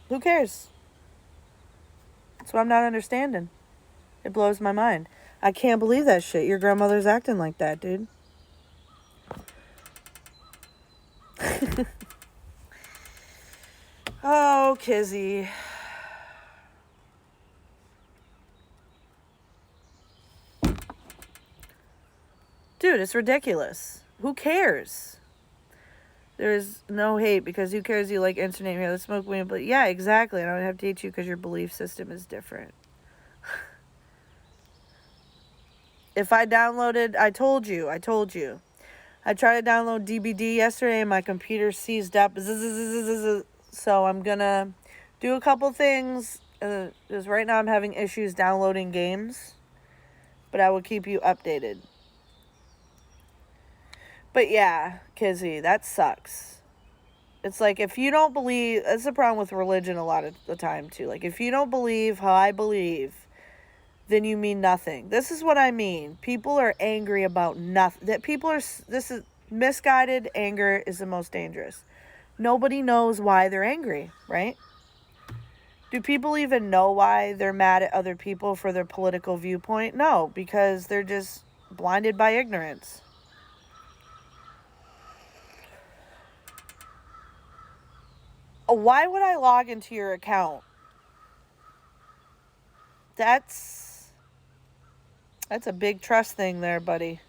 Speaker 1: Who cares? That's what I'm not understanding. It blows my mind. I can't believe that shit. Your grandmother's acting like that, dude. Oh, Kizzy. Dude, it's ridiculous. Who cares? There's no hate because who cares you like internet here? Let's smoke weed. But yeah, exactly. I don't have to hate you because your belief system is different. If I downloaded, I told you. I tried to download DBD yesterday and my computer seized up. So I'm going to do a couple things. Because right now I'm having issues downloading games. But I will keep you updated. But yeah, Kizzy, that sucks. It's like, if you don't believe, that's the problem with religion a lot of the time too. Like, if you don't believe how I believe, then you mean nothing. This is what I mean. People are angry about nothing. This is misguided anger is the most dangerous. Nobody knows why they're angry, right? Do people even know why they're mad at other people for their political viewpoint? No, because they're just blinded by ignorance. Why would I log into your account? That's a big trust thing there, buddy.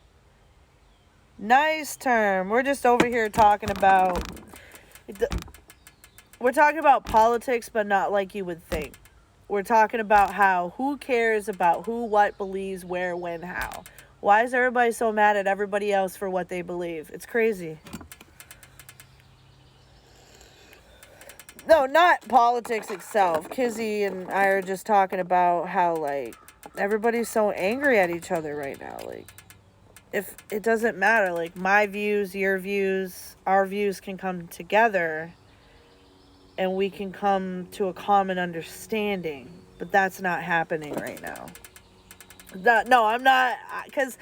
Speaker 1: Nice term. We're just over here talking about... We're talking about politics, but not like you would think. We're talking about how, who cares about who, what, believes, where, when, how. Why is everybody so mad at everybody else for what they believe? It's crazy. No, not politics itself. Kizzy and I are just talking about how, like, everybody's so angry at each other right now. Like, if it doesn't matter, like, my views, your views, our views can come together and we can come to a common understanding. But that's not happening right now. No, I'm not, because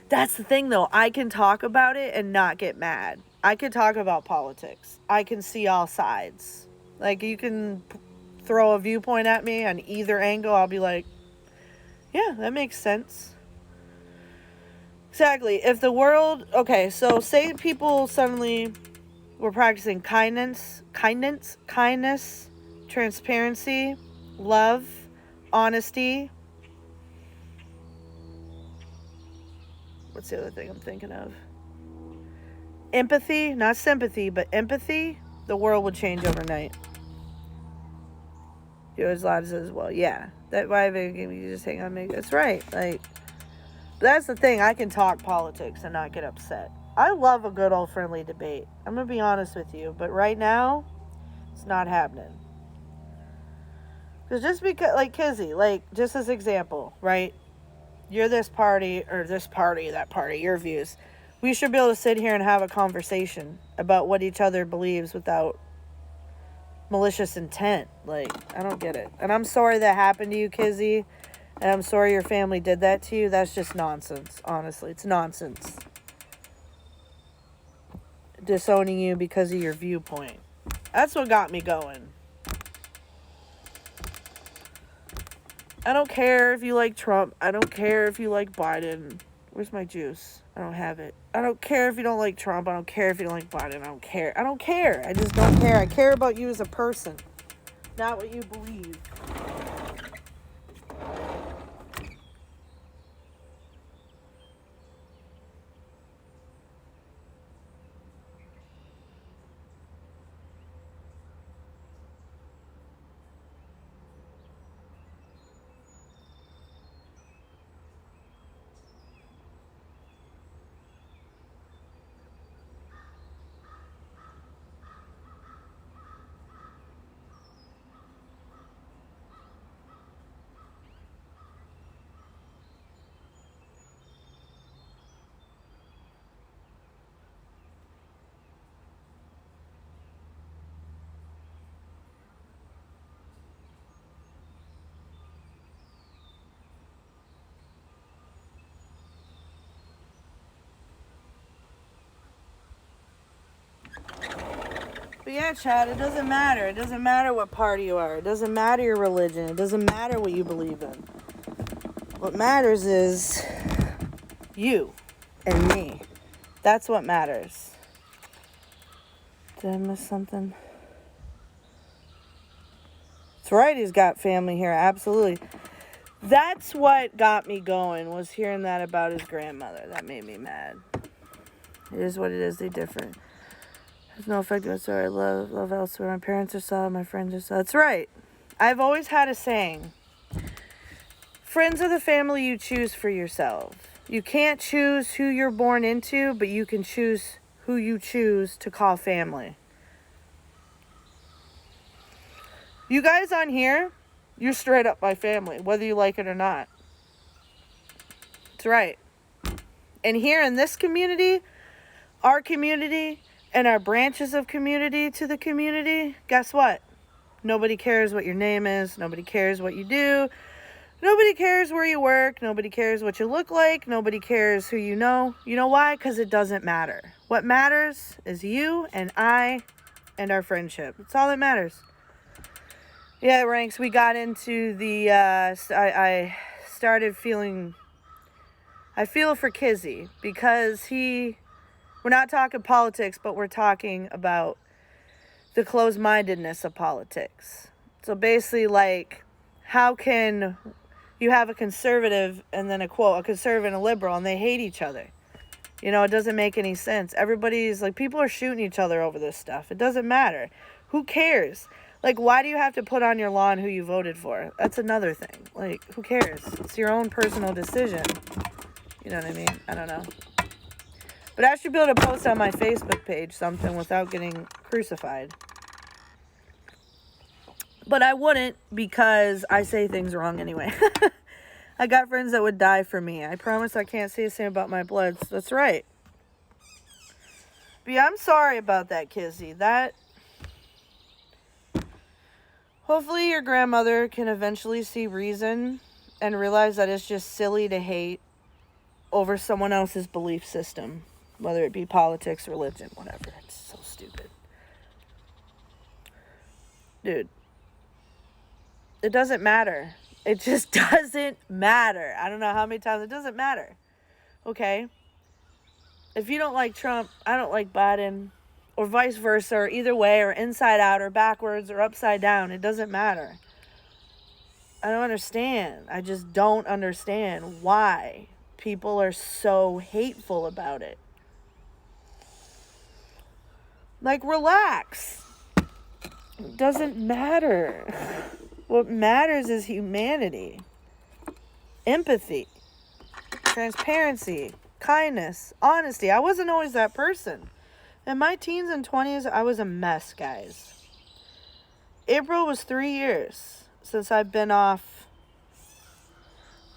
Speaker 1: that's the thing, though. I can talk about it and not get mad. I can talk about politics. I can see all sides. Like, you can throw a viewpoint at me on either angle. I'll be like, yeah, that makes sense. Exactly. If the world... Okay, so say people suddenly were practicing kindness, transparency, love, honesty. What's the other thing I'm thinking of? Empathy, not sympathy, but empathy. The world would change overnight. Yours Live says, well, yeah. That why you just hang on me. That's right. Like, that's the thing. I can talk politics and not get upset. I love a good old friendly debate. I'm going to be honest with you. But right now, it's not happening. Because just because, like Kizzy, like, just as example, right? You're this party, or this party, that party, your views. We should be able to sit here and have a conversation about what each other believes without malicious intent. Like, I don't get it. And I'm sorry that happened to you, Kizzy. And I'm sorry your family did that to you. That's just nonsense, honestly. It's nonsense. Disowning you because of your viewpoint. That's what got me going. I don't care if you like Trump. I don't care if you like Biden. Where's my juice? I don't have it. I don't care if you don't like Trump. I don't care if you don't like Biden. I don't care. I don't care. I just don't care. I care about you as a person, not what you believe. But yeah, Chad, it doesn't matter. It doesn't matter what party you are. It doesn't matter your religion. It doesn't matter what you believe in. What matters is you and me. That's what matters. Did I miss something? That's right, he's got family here. Absolutely. That's what got me going, was hearing that about his grandmother. That made me mad. It is what it is. They're different. There's no effect whatsoever. I love elsewhere. My parents are solid. My friends are solid. That's right. I've always had a saying. Friends are the family you choose for yourself. You can't choose who you're born into, but you can choose who you choose to call family. You guys on here, you're straight up my family, whether you like it or not. That's right. And here in this community, our community, and our branches of community to the community, guess what? Nobody cares what your name is. Nobody cares what you do. Nobody cares where you work. Nobody cares what you look like. Nobody cares who you know. You know why? Because it doesn't matter. What matters is you and I and our friendship. It's all that matters. Yeah, Ranks, we got into the, I started feeling, I feel for Kizzy because we're not talking politics, but we're talking about the closed-mindedness of politics. So basically, like, how can you have a conservative and then a conservative and a liberal, and they hate each other? You know, it doesn't make any sense. Everybody's like, people are shooting each other over this stuff. It doesn't matter. Who cares? Like, why do you have to put on your lawn who you voted for? That's another thing. Like, who cares? It's your own personal decision. You know what I mean? I don't know. But I should be able to post on my Facebook page something without getting crucified. But I wouldn't because I say things wrong anyway. I got friends that would die for me. I promise I can't say the same about my Bloods. That's right. But yeah, I'm sorry about that, Kizzy. Hopefully your grandmother can eventually see reason and realize that it's just silly to hate over someone else's belief system, whether it be politics, religion, whatever. It's so stupid. Dude, it doesn't matter. It just doesn't matter. I don't know how many times. It doesn't matter. Okay? If you don't like Trump, I don't like Biden, or vice versa, or either way, or inside out, or backwards, or upside down. It doesn't matter. I don't understand. I just don't understand why people are so hateful about it. Like, relax. It doesn't matter. What matters is humanity, empathy, transparency, kindness, honesty. I wasn't always that person. In my teens and 20s, I was a mess, guys. April was 3 years since I've been off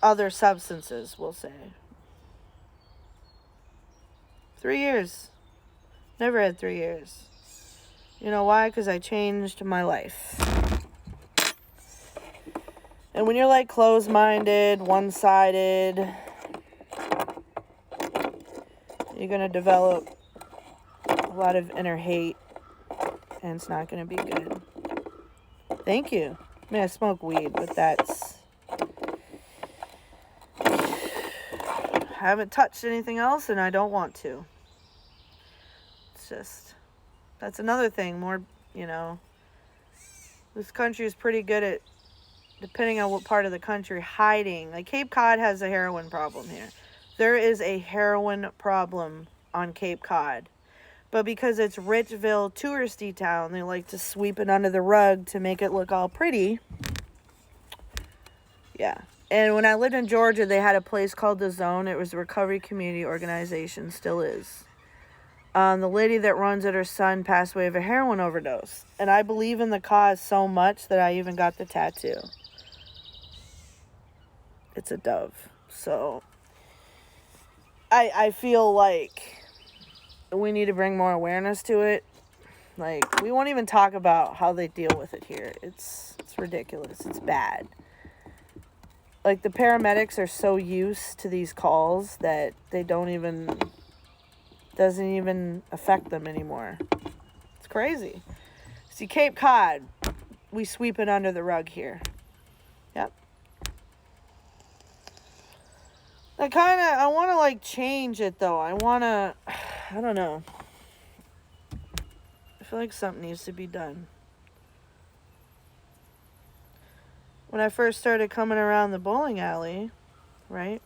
Speaker 1: other substances, we'll say. 3 years. Never had 3 years. You know why? Because I changed my life. And when you're like closed-minded, one-sided, you're going to develop a lot of inner hate, and it's not going to be good. Thank you. I mean, I smoke weed, but I haven't touched anything else, and I don't want to. It's just, that's another thing. More, this country is pretty good at, depending on what part of the country, hiding. Like, Cape Cod has a heroin problem here. There is a heroin problem on Cape Cod. But because it's Richville, touristy town, they like to sweep it under the rug to make it look all pretty. Yeah. And when I lived in Georgia, they had a place called The Zone. It was a recovery community organization, still is. The lady that runs it, her son passed away of a heroin overdose. And I believe in the cause so much that I even got the tattoo. It's a dove. So I feel like we need to bring more awareness to it. Like, we won't even talk about how they deal with it here. It's ridiculous. It's bad. Like, the paramedics are so used to these calls that doesn't even affect them anymore. It's crazy. See, Cape Cod, we sweep it under the rug here. Yep. I want to, like, change it, though. I don't know. I feel like something needs to be done. When I first started coming around the bowling alley, right?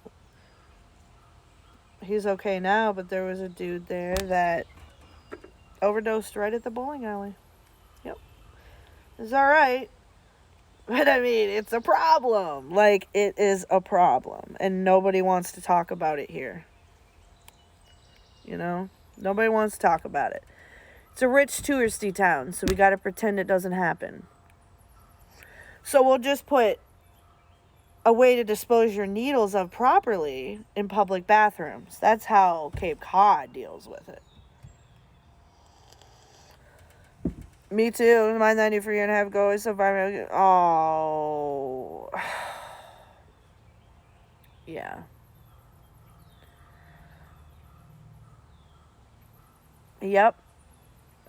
Speaker 1: He's okay now, but there was a dude there that overdosed right at the bowling alley. Yep. It's alright. But I mean, it's a problem. Like, it is a problem. And nobody wants to talk about it here. You know? Nobody wants to talk about it. It's a rich touristy town, so we gotta pretend it doesn't happen. So we'll just put a way to dispose your needles of properly in public bathrooms. That's how Cape Cod deals with it. Me too. My 94 year and a half ago is so far. Oh. Yeah. Yep.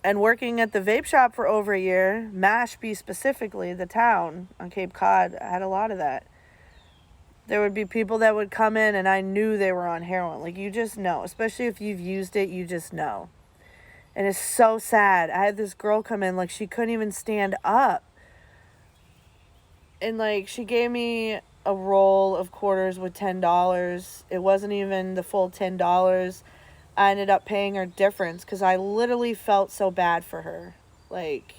Speaker 1: And working at the vape shop for over a year, Mashpee specifically, the town on Cape Cod, had a lot of that. There would be people that would come in and I knew they were on heroin. Like, you just know. Especially if you've used it, you just know. And it's so sad. I had this girl come in, like, she couldn't even stand up. And, like, she gave me a roll of quarters with $10. It wasn't even the full $10. I ended up paying her difference because I literally felt so bad for her. Like,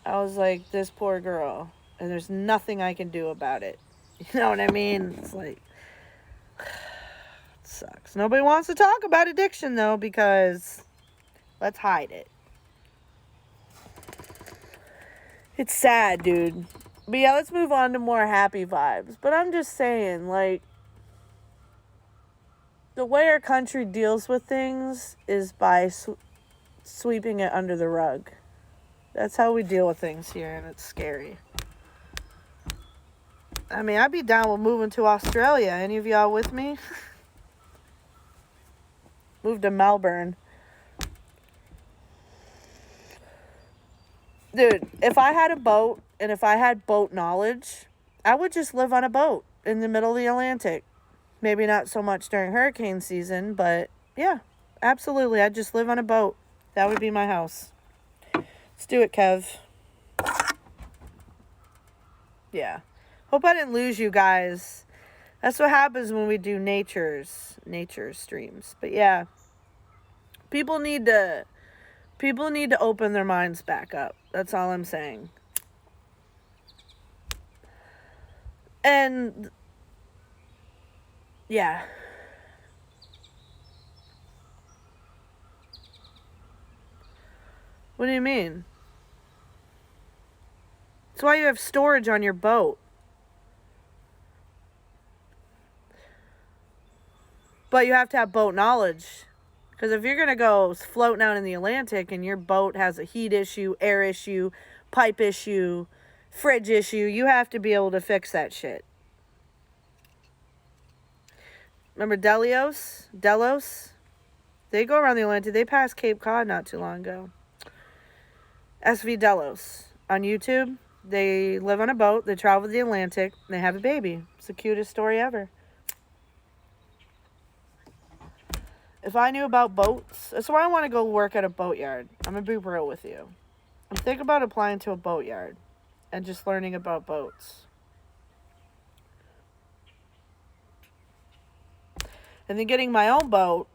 Speaker 1: I was like, this poor girl. And there's nothing I can do about it. You know what I mean? It's like, it sucks. Nobody wants to talk about addiction, though, because let's hide it. It's sad, dude. But yeah, let's move on to more happy vibes. But I'm just saying, like, the way our country deals with things is by sweeping it under the rug. That's how we deal with things here, and it's scary. I mean, I'd be down with moving to Australia. Any of y'all with me? Move to Melbourne. Dude, if I had a boat and if I had boat knowledge, I would just live on a boat in the middle of the Atlantic. Maybe not so much during hurricane season, but yeah, absolutely. I'd just live on a boat. That would be my house. Let's do it, Kev. Yeah. Hope I didn't lose you guys. That's what happens when we do nature streams. But yeah, people need to open their minds back up. That's all I'm saying. And yeah. What do you mean? That's why you have storage on your boat. But you have to have boat knowledge. Because if you're going to go floating out in the Atlantic and your boat has a heat issue, air issue, pipe issue, fridge issue, you have to be able to fix that shit. Remember Delos? They go around the Atlantic. They passed Cape Cod not too long ago. SV Delos on YouTube. They live on a boat. They travel the Atlantic. And they have a baby. It's the cutest story ever. If I knew about boats, that's why I want to go work at a boatyard. I'm going to be real with you. I'm thinking about applying to a boatyard and just learning about boats. And then getting my own boat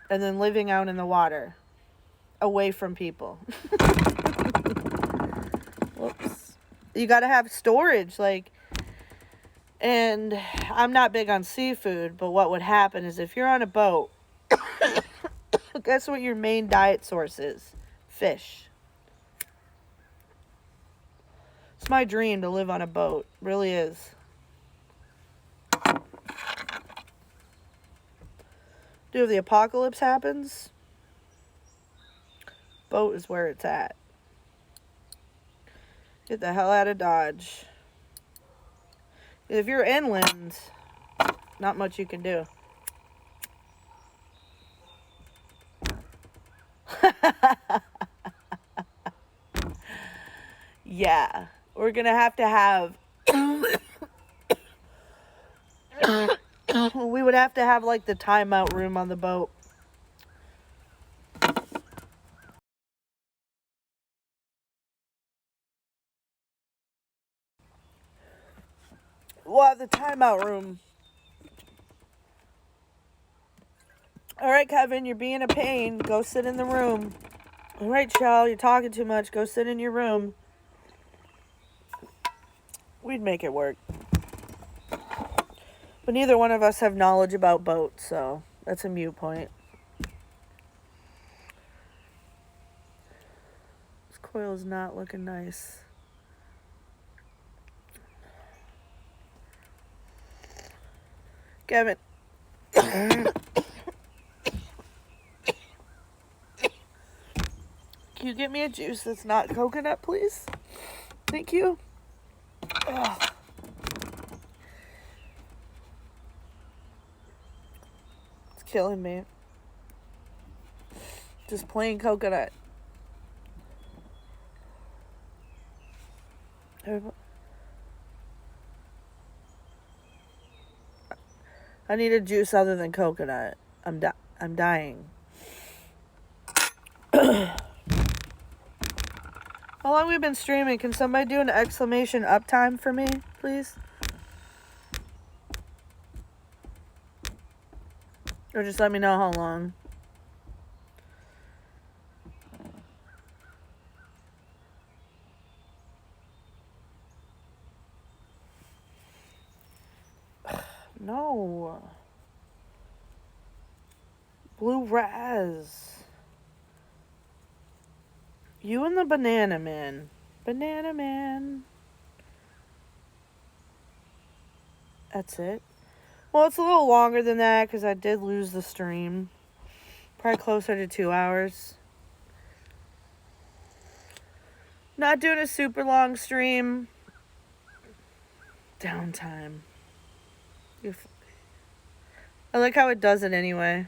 Speaker 1: and then living out in the water away from people. Whoops. You got to have storage, like, and I'm not big on seafood, but what would happen is if you're on a boat, guess what your main diet source is? Fish. It's my dream to live on a boat. It really is. Dude, if the apocalypse happens, boat is where it's at. Get the hell out of Dodge. If you're inland, not much you can do. Yeah, we're gonna have we would have to have like the timeout room on the boat. We'll have the timeout room. All right, Kevin, you're being a pain. Go sit in the room. All right, Shell, you're talking too much. Go sit in your room. We'd make it work. But neither one of us have knowledge about boats, so that's a moot point. This coil is not looking nice. Kevin. Can you get me a juice that's not coconut, please? Thank you. Ugh. It's killing me. Just plain coconut. I need a juice other than coconut. I'm dying. How long have we been streaming? Can somebody do an exclamation uptime for me, please? Or just let me know how long. No. Blue Raz. You and the Banana Man. Banana Man. That's it. Well, it's a little longer than that because I did lose the stream. Probably closer to 2 hours. Not doing a super long stream. Downtime. I like how it does it anyway.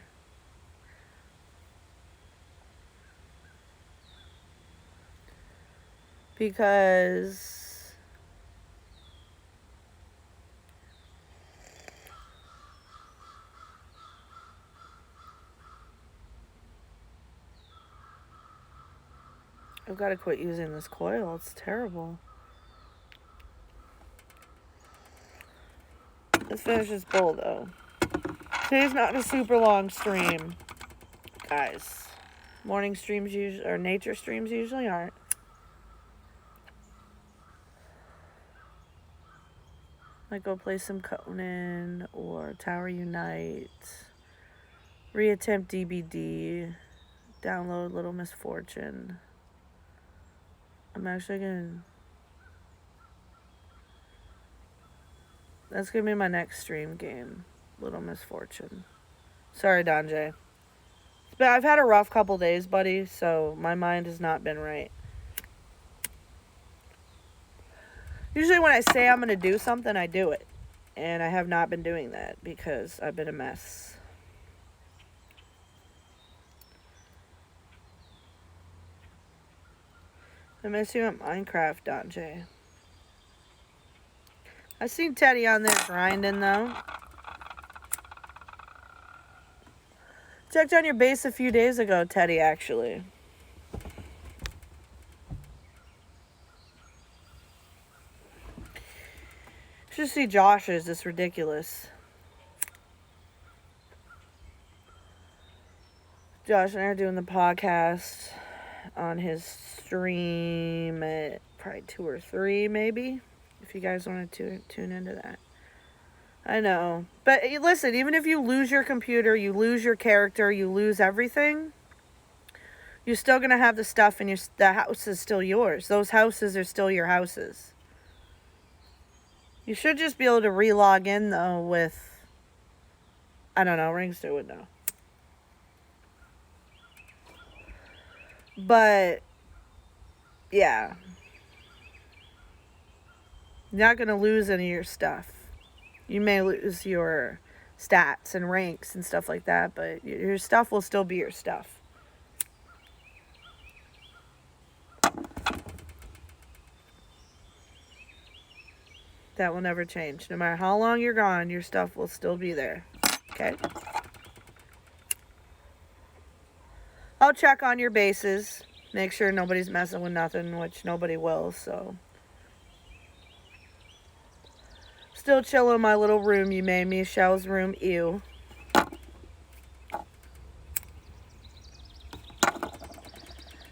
Speaker 1: Because I've got to quit using this coil. It's terrible. Let's finish this bowl, though. Today's not a super long stream, guys. Morning streams usually, or nature streams usually aren't. Might go play some Conan or Tower Unite. Reattempt DBD. Download Little Misfortune. I'm actually gonna... That's gonna be my next stream game. Little Misfortune. Sorry, Donjay. But I've had a rough couple days, buddy, so my mind has not been right. Usually when I say I'm going to do something, I do it. And I have not been doing that because I've been a mess. I miss you at Minecraft, Donjay. I seen Teddy on there grinding, though. Checked on your base a few days ago, Teddy, actually. Should see Josh's. It's ridiculous. Josh and I are doing the podcast on his stream at probably 2 or 3, maybe. If you guys wanted to tune into that. I know. But listen, even if you lose your computer, you lose your character, you lose everything, you're still going to have the stuff and the house is still yours. Those houses are still your houses. You should just be able to re-log in, though, with... I don't know. Ringster would know. But... yeah. You're not going to lose any of your stuff. You may lose your stats and ranks and stuff like that, but your stuff will still be your stuff. That will never change. No matter how long you're gone, your stuff will still be there. Okay? I'll check on your bases. Make sure nobody's messing with nothing, which nobody will, so. Still chilling in my little room you made me. Shell's room. Ew.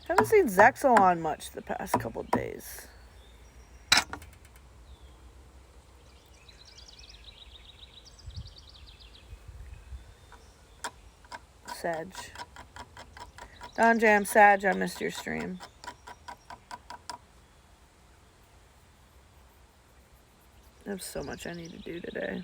Speaker 1: Haven't seen Zexalon much the past couple days. Sag. Don Jam, Sag, I missed your stream. There's so much I need to do today.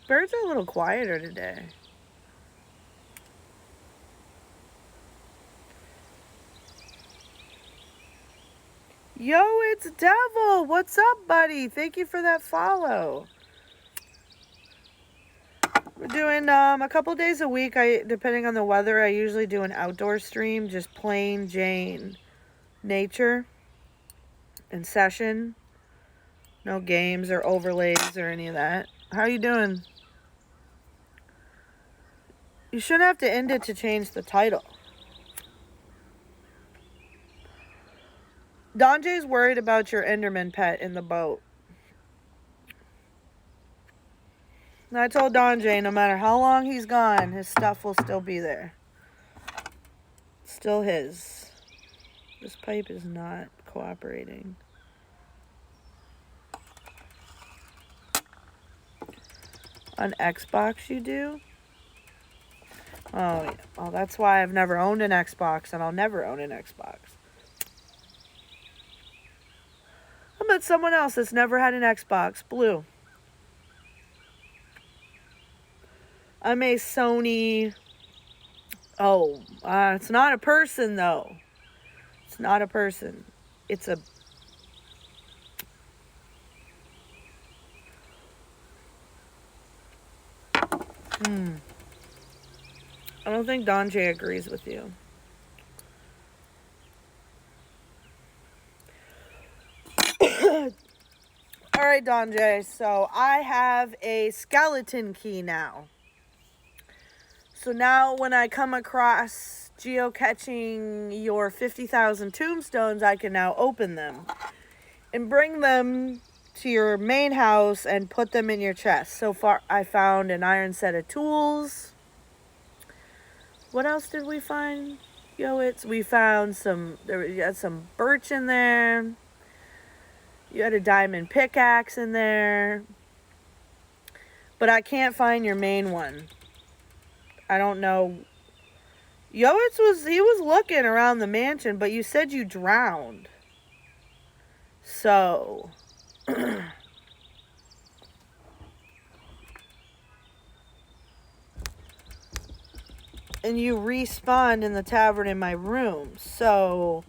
Speaker 1: Birds are a little quieter today. Yo, it's Devil. What's up, buddy? Thank you for that follow. We're doing a couple days a week. Depending on the weather, I usually do an outdoor stream, just plain Jane nature and session. No games or overlays or any of that. How you doing? You shouldn't have to end it to change the title. Donjay's worried about your Enderman pet in the boat. And I told Donjay no matter how long he's gone, his stuff will still be there. Still his. This pipe is not cooperating. On Xbox you do? Oh, yeah. Well, that's why I've never owned an Xbox, and I'll never own an Xbox. I met someone else that's never had an Xbox. Blue. I'm a Sony... Oh, it's not a person, though. It's not a person. It's a... I don't think Donjay agrees with you. Alright, Donjay, so I have a skeleton key now. So now when I come across geocaching your 50,000 tombstones, I can now open them and bring them to your main house and put them in your chest. So far, I found an iron set of tools. What else did we find? We found you had some birch in there. You had a diamond pickaxe in there. But I can't find your main one. I don't know. He was looking around the mansion, but you said you drowned. So... and you respawned in the tavern in my room. So,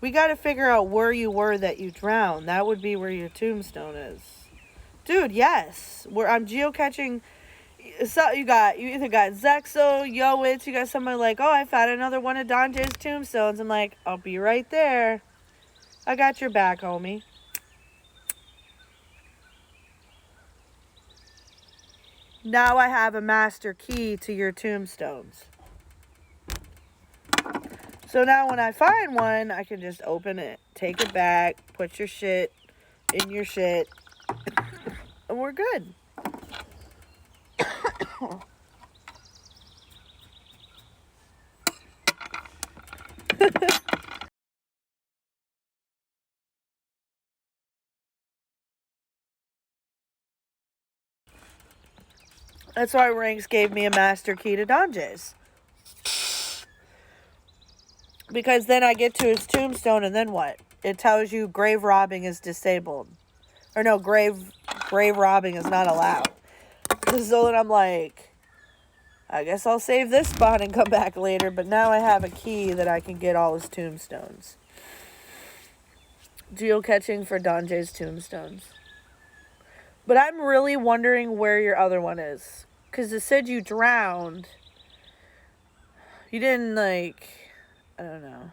Speaker 1: we got to figure out where you were that you drowned. That would be where your tombstone is. Dude, yes. I'm geocaching. So you either got Zexo, Yoitz, you got somebody like, oh, I found another one of Donjay's tombstones. I'm like, I'll be right there. I got your back, homie. Now I have a master key to your tombstones. So now when I find one, I can just open it, take it back, put your shit in your shit, and we're good. That's why Ranks gave me a master key to Donjay's. Because then I get to his tombstone, and then what? It tells you grave robbing is disabled. Or no, grave robbing is not allowed. So then I'm like, I guess I'll save this spot and come back later. But now I have a key that I can get all his tombstones. Geocaching for Donjay's tombstones. But I'm really wondering where your other one is. Because it said you drowned. You didn't, like... I don't know.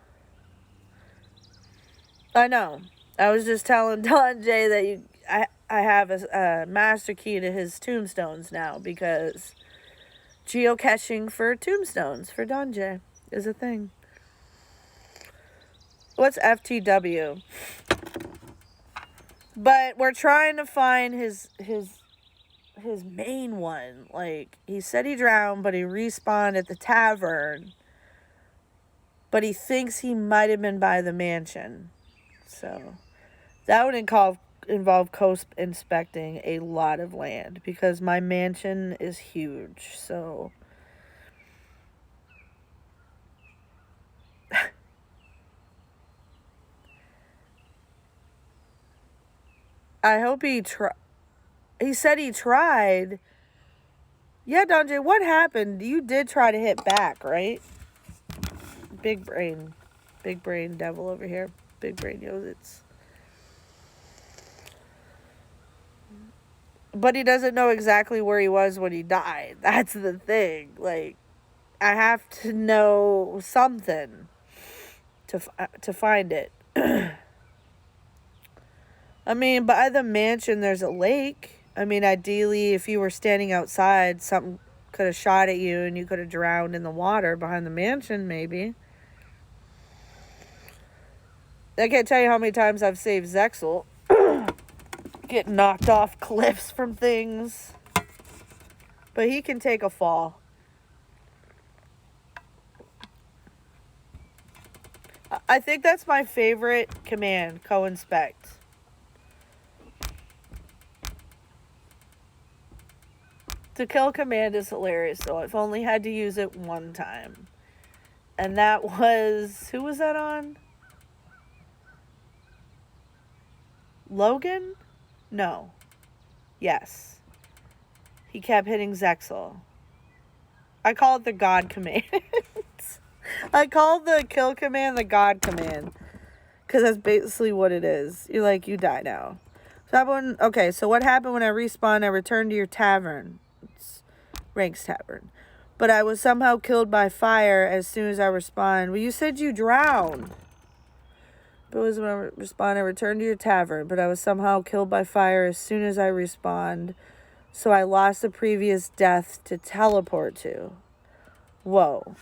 Speaker 1: I know. I was just telling Donjay that I have a master key to his tombstones now because geocaching for tombstones for Donjay is a thing. What's FTW? But we're trying to find his main one. Like, he said he drowned, but he respawned at the tavern. But he thinks he might have been by the mansion. So, that would involve coast inspecting a lot of land. Because my mansion is huge. So, I hope he said he tried. Yeah, Donjay, what happened? You did try to hit back, right? Big brain devil over here. Big brain Yoitz. But he doesn't know exactly where he was when he died. That's the thing. Like, I have to know something to find it. I mean, by the mansion, there's a lake. I mean, ideally, if you were standing outside, something could have shot at you and you could have drowned in the water behind the mansion, maybe. I can't tell you how many times I've saved Zexel. Getting knocked off cliffs from things. But he can take a fall. I think that's my favorite command, co-inspect. To kill command is hilarious, though. I've only had to use it one time. And that was... Who was that on? Logan? No. Yes. He kept hitting Zexel. I call it the God command. I call the kill command the God command. Because that's basically what it is. You're like, you die now. So what happened when I respawned? I returned to your tavern. It's Rank's Tavern. But I was somehow killed by fire as soon as I respawned. Well, you said you drowned. But it was when I respawned, I returned to your tavern. But I was somehow killed by fire as soon as I respawned. So I lost the previous death to teleport to. Whoa.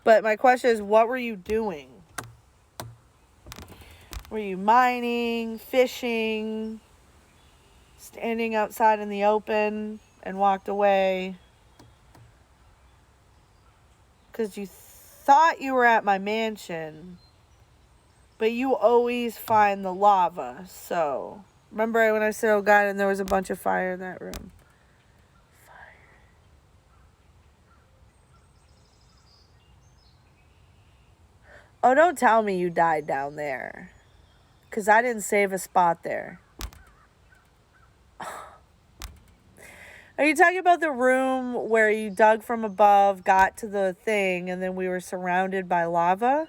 Speaker 1: But my question is, what were you doing? Were you mining, fishing, standing outside in the open and walked away? Because you thought you were at my mansion, but you always find the lava. So, remember when I said, oh God, and there was a bunch of fire in that room? Oh, don't tell me you died down there. Because I didn't save a spot there. Are you talking about the room where you dug from above, got to the thing, and then we were surrounded by lava?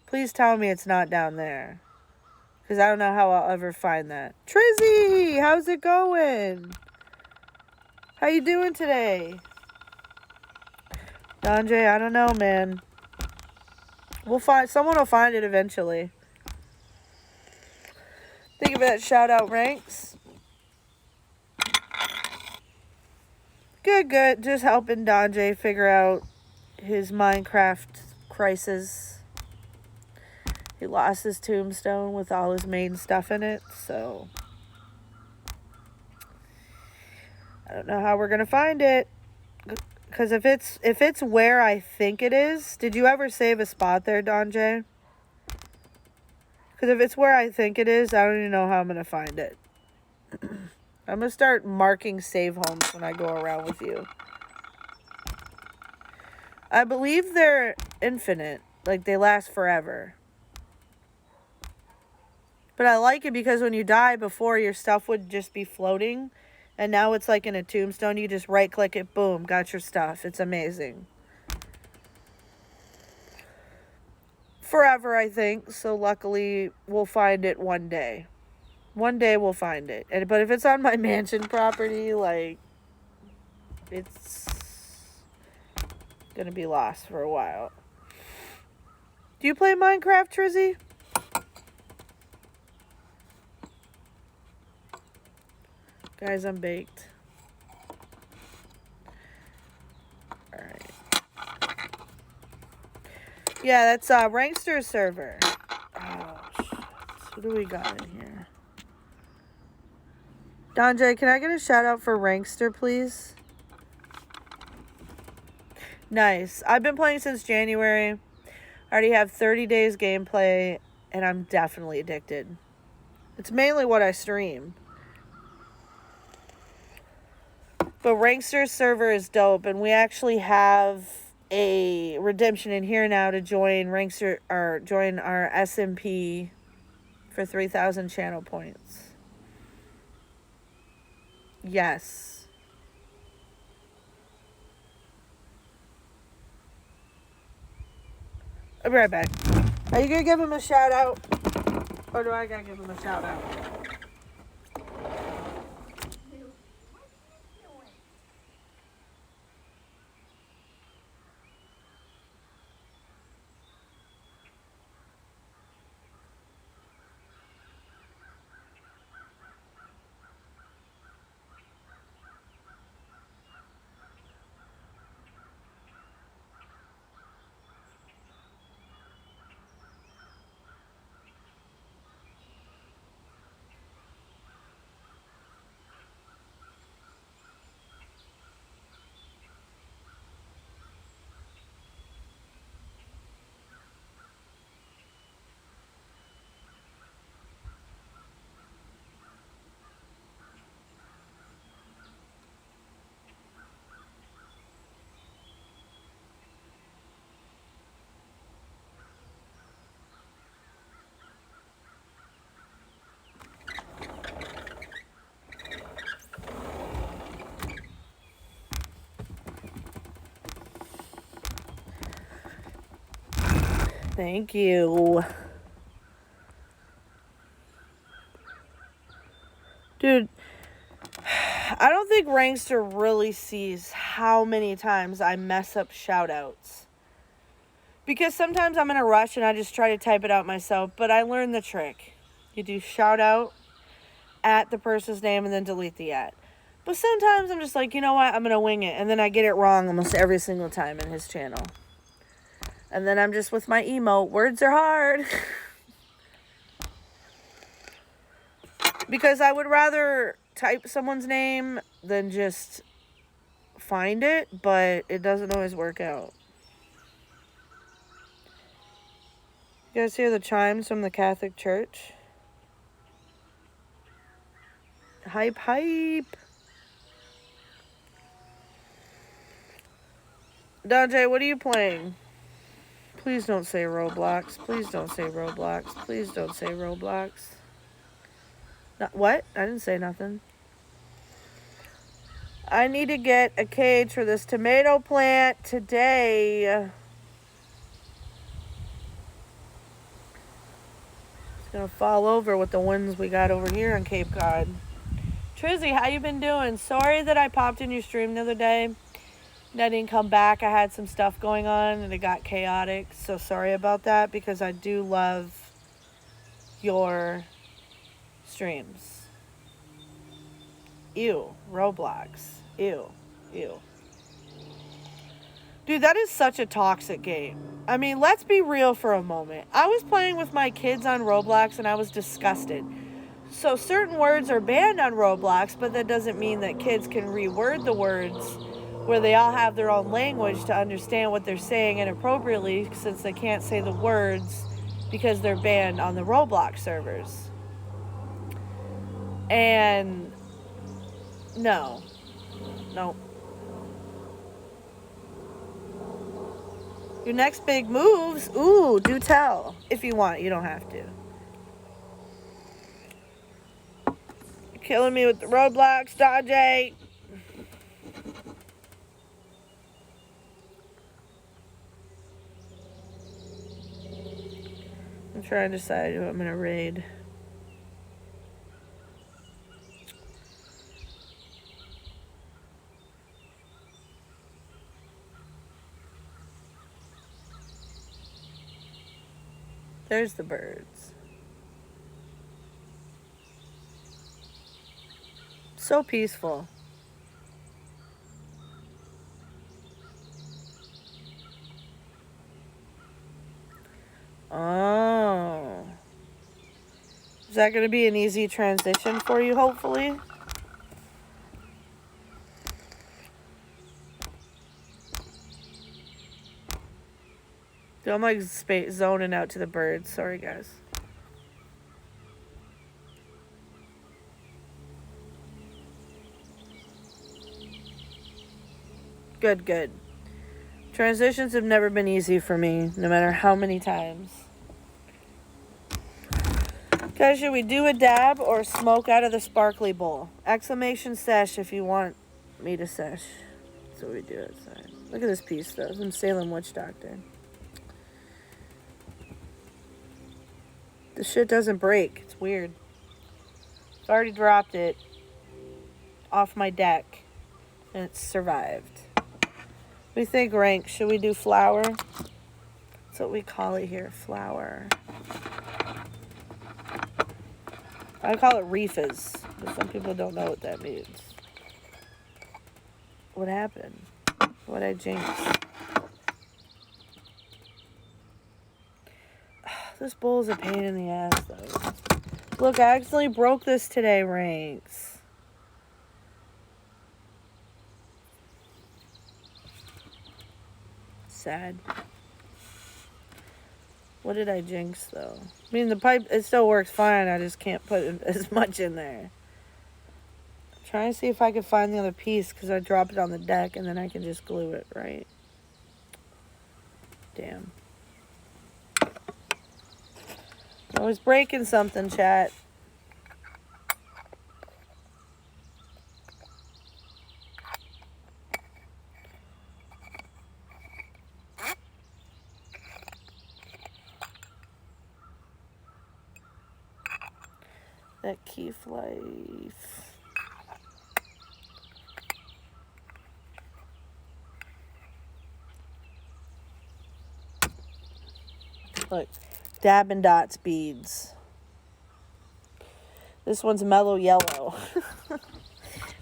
Speaker 1: Please tell me it's not down there. Because I don't know how I'll ever find that. Trizzy, how's it going? How you doing today? Donjay, I don't know, man. Someone will find it eventually. Think of that shout out, Ranks. Good. Just helping Donjay figure out his Minecraft crisis. He lost his tombstone with all his main stuff in it, so I don't know how we're gonna find it. Because if it's where I think it is, did you ever save a spot there, Donjay? Because if it's where I think it is, I don't even know how I'm gonna find it. I'm gonna start marking save homes when I go around with you. I believe they're infinite, like they last forever. But I like it because when you die before, your stuff would just be floating. And now it's like in a tombstone. You just right click it. Boom. Got your stuff. It's amazing. Forever, I think. So luckily, we'll find it one day. One day we'll find it. But if it's on my mansion property, like, it's going to be lost for a while. Do you play Minecraft, Trizzy? Guys, I'm baked. Alright. Yeah, that's Rankster server. Oh, shit. What do we got in here? Donjay, can I get a shout out for Rankster, please? Nice. I've been playing since January. I already have 30 days gameplay, and I'm definitely addicted. It's mainly what I stream. But Rankster's server is dope, and we actually have a redemption in here now to join Rankster, or join our SMP for 3,000 channel points. Yes. I'll be right back. Are you gonna give him a shout out? Or do I gotta give him a shout out? Thank you. Dude, I don't think Rankster really sees how many times I mess up shout-outs. Because sometimes I'm in a rush and I just try to type it out myself, but I learned the trick. You do shout-out at the person's name and then delete the at. But sometimes I'm just like, you know what, I'm going to wing it. And then I get it wrong almost every single time in his channel. And then I'm just with my emote. Words are hard. Because I would rather type someone's name than just find it, but it doesn't always work out. You guys hear the chimes from the Catholic Church? Hype, hype. Dante, what are you playing? Please don't say Roblox. Please don't say Roblox. Please don't say Roblox. What? I didn't say nothing. I need to get a cage for this tomato plant today. It's gonna fall over with the ones we got over here in Cape Cod. Trizzy, how you been doing? Sorry that I popped in your stream the other day. I didn't come back. I had some stuff going on and it got chaotic. So sorry about that because I do love your streams. Ew. Roblox. Ew. Ew. Dude, that is such a toxic game. I mean, let's be real for a moment. I was playing with my kids on Roblox and I was disgusted. So certain words are banned on Roblox, but that doesn't mean that kids can reword the words where they all have their own language to understand what they're saying inappropriately since they can't say the words because they're banned on the Roblox servers. And no. Your next big moves, ooh, do tell. If you want, you don't have to. You're killing me with the Roblox, Dodge. I'm trying to decide who I'm going to raid. There's the birds. So peaceful. Oh. Is that going to be an easy transition for you, hopefully? Dude, I'm like zoning out to the birds. Sorry, guys. Good, good. Transitions have never been easy for me, no matter how many times. Guys, should we do a dab or smoke out of the sparkly bowl? Exclamation sesh if you want me to sesh. That's what we do outside. Look at this piece, though, from Salem Witch Doctor. This shit doesn't break. It's weird. I've already dropped it off my deck, and it's survived. What do you think, Rank? Should we do flour? That's what we call it here, flour. I call it reefas, but some people don't know what that means. What happened? What'd I jinx? This bowl's a pain in the ass, though. Look, I accidentally broke this today, Ranks. Sad. What did I jinx, though? I mean, the pipe, it still works fine. I just can't put as much in there. I'm trying to see if I can find the other piece, because I dropped it on the deck, and then I can just glue it, right? Damn. I was breaking something, chat. That Keith Life. Look, Dab and Dots beads. This one's mellow yellow.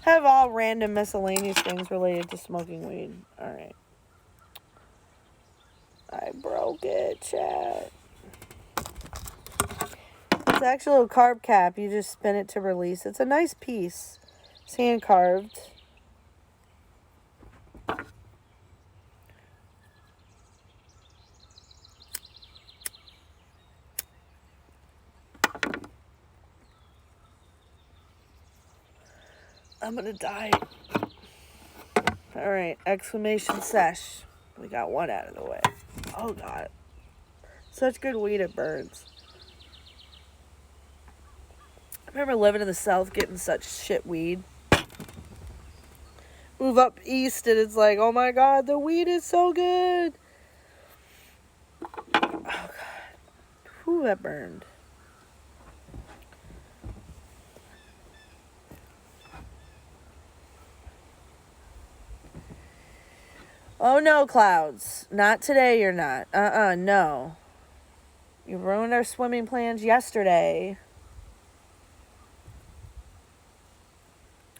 Speaker 1: Have all random miscellaneous things related to smoking weed. Alright. I broke it, chat. It's actually a carb cap. You just spin it to release. It's a nice piece. It's hand carved. I'm gonna die. Alright, exclamation sesh. We got one out of the way. Oh god. Such good weed, it burns. I remember living in the South getting such shit weed. Move up east and it's like, oh my god, the weed is so good. Oh god. Whew, that burned. Oh no, Clouds. Not today, you're not. No. You ruined our swimming plans yesterday.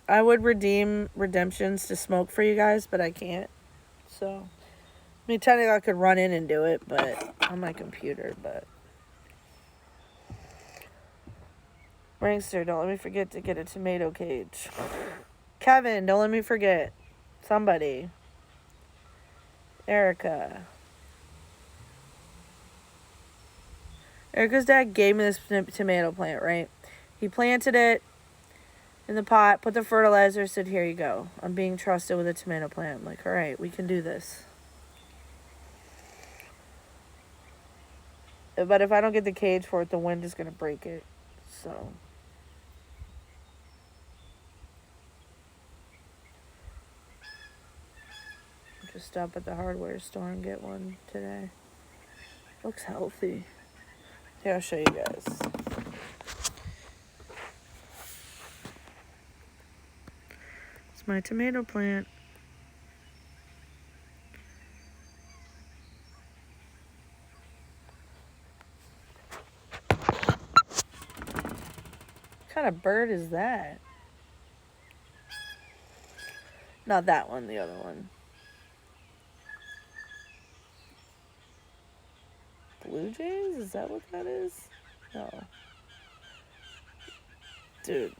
Speaker 1: I would redeem redemptions to smoke for you guys, but I can't. So, I mean, technically I could run in and do it, but on my computer, but. Prankster, don't let me forget to get a tomato cage. Kevin, don't let me forget. Somebody. Erica. Erica's dad gave me this tomato plant, right? He planted it in the pot, put the fertilizer, said, here you go. I'm being trusted with a tomato plant. I'm like, all right, we can do this. But if I don't get the cage for it, the wind is going to break it. So. Just stop at the hardware store and get one today. Looks healthy. Here, I'll show you guys. It's my tomato plant. What kind of bird is that? Not that one, the other one. Blue Jays? Is that what that is? No. Dude.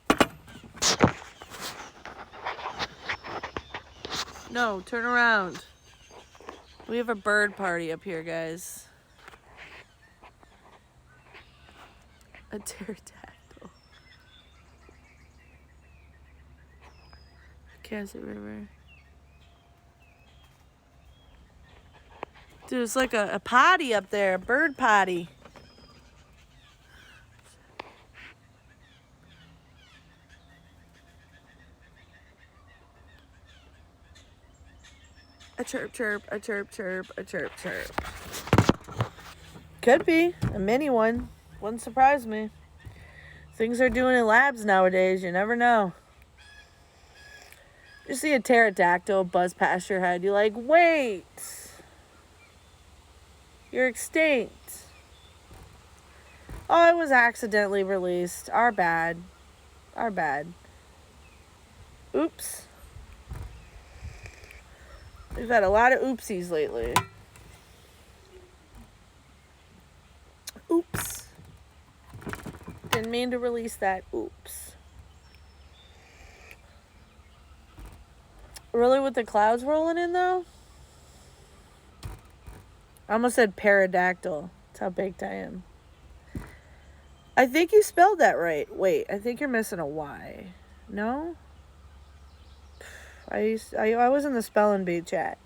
Speaker 1: No, turn around. We have a bird party up here, guys. A pterodactyl. Cassie River. Dude, it's like a potty up there, a bird potty. A chirp, chirp, a chirp, chirp, a chirp, chirp. Could be a mini one. Wouldn't surprise me. Things are doing in labs nowadays. You never know. You see a pterodactyl buzz past your head. You're like, wait. You're extinct. Oh, it was accidentally released. Our bad. Our bad. Oops. We've had a lot of oopsies lately. Oops. Didn't mean to release that. Oops. Really, with the clouds rolling in, though? I almost said pterodactyl. That's how baked I am. I think you spelled that right. Wait, I think you're missing a Y. No? I was in the spelling bee chat.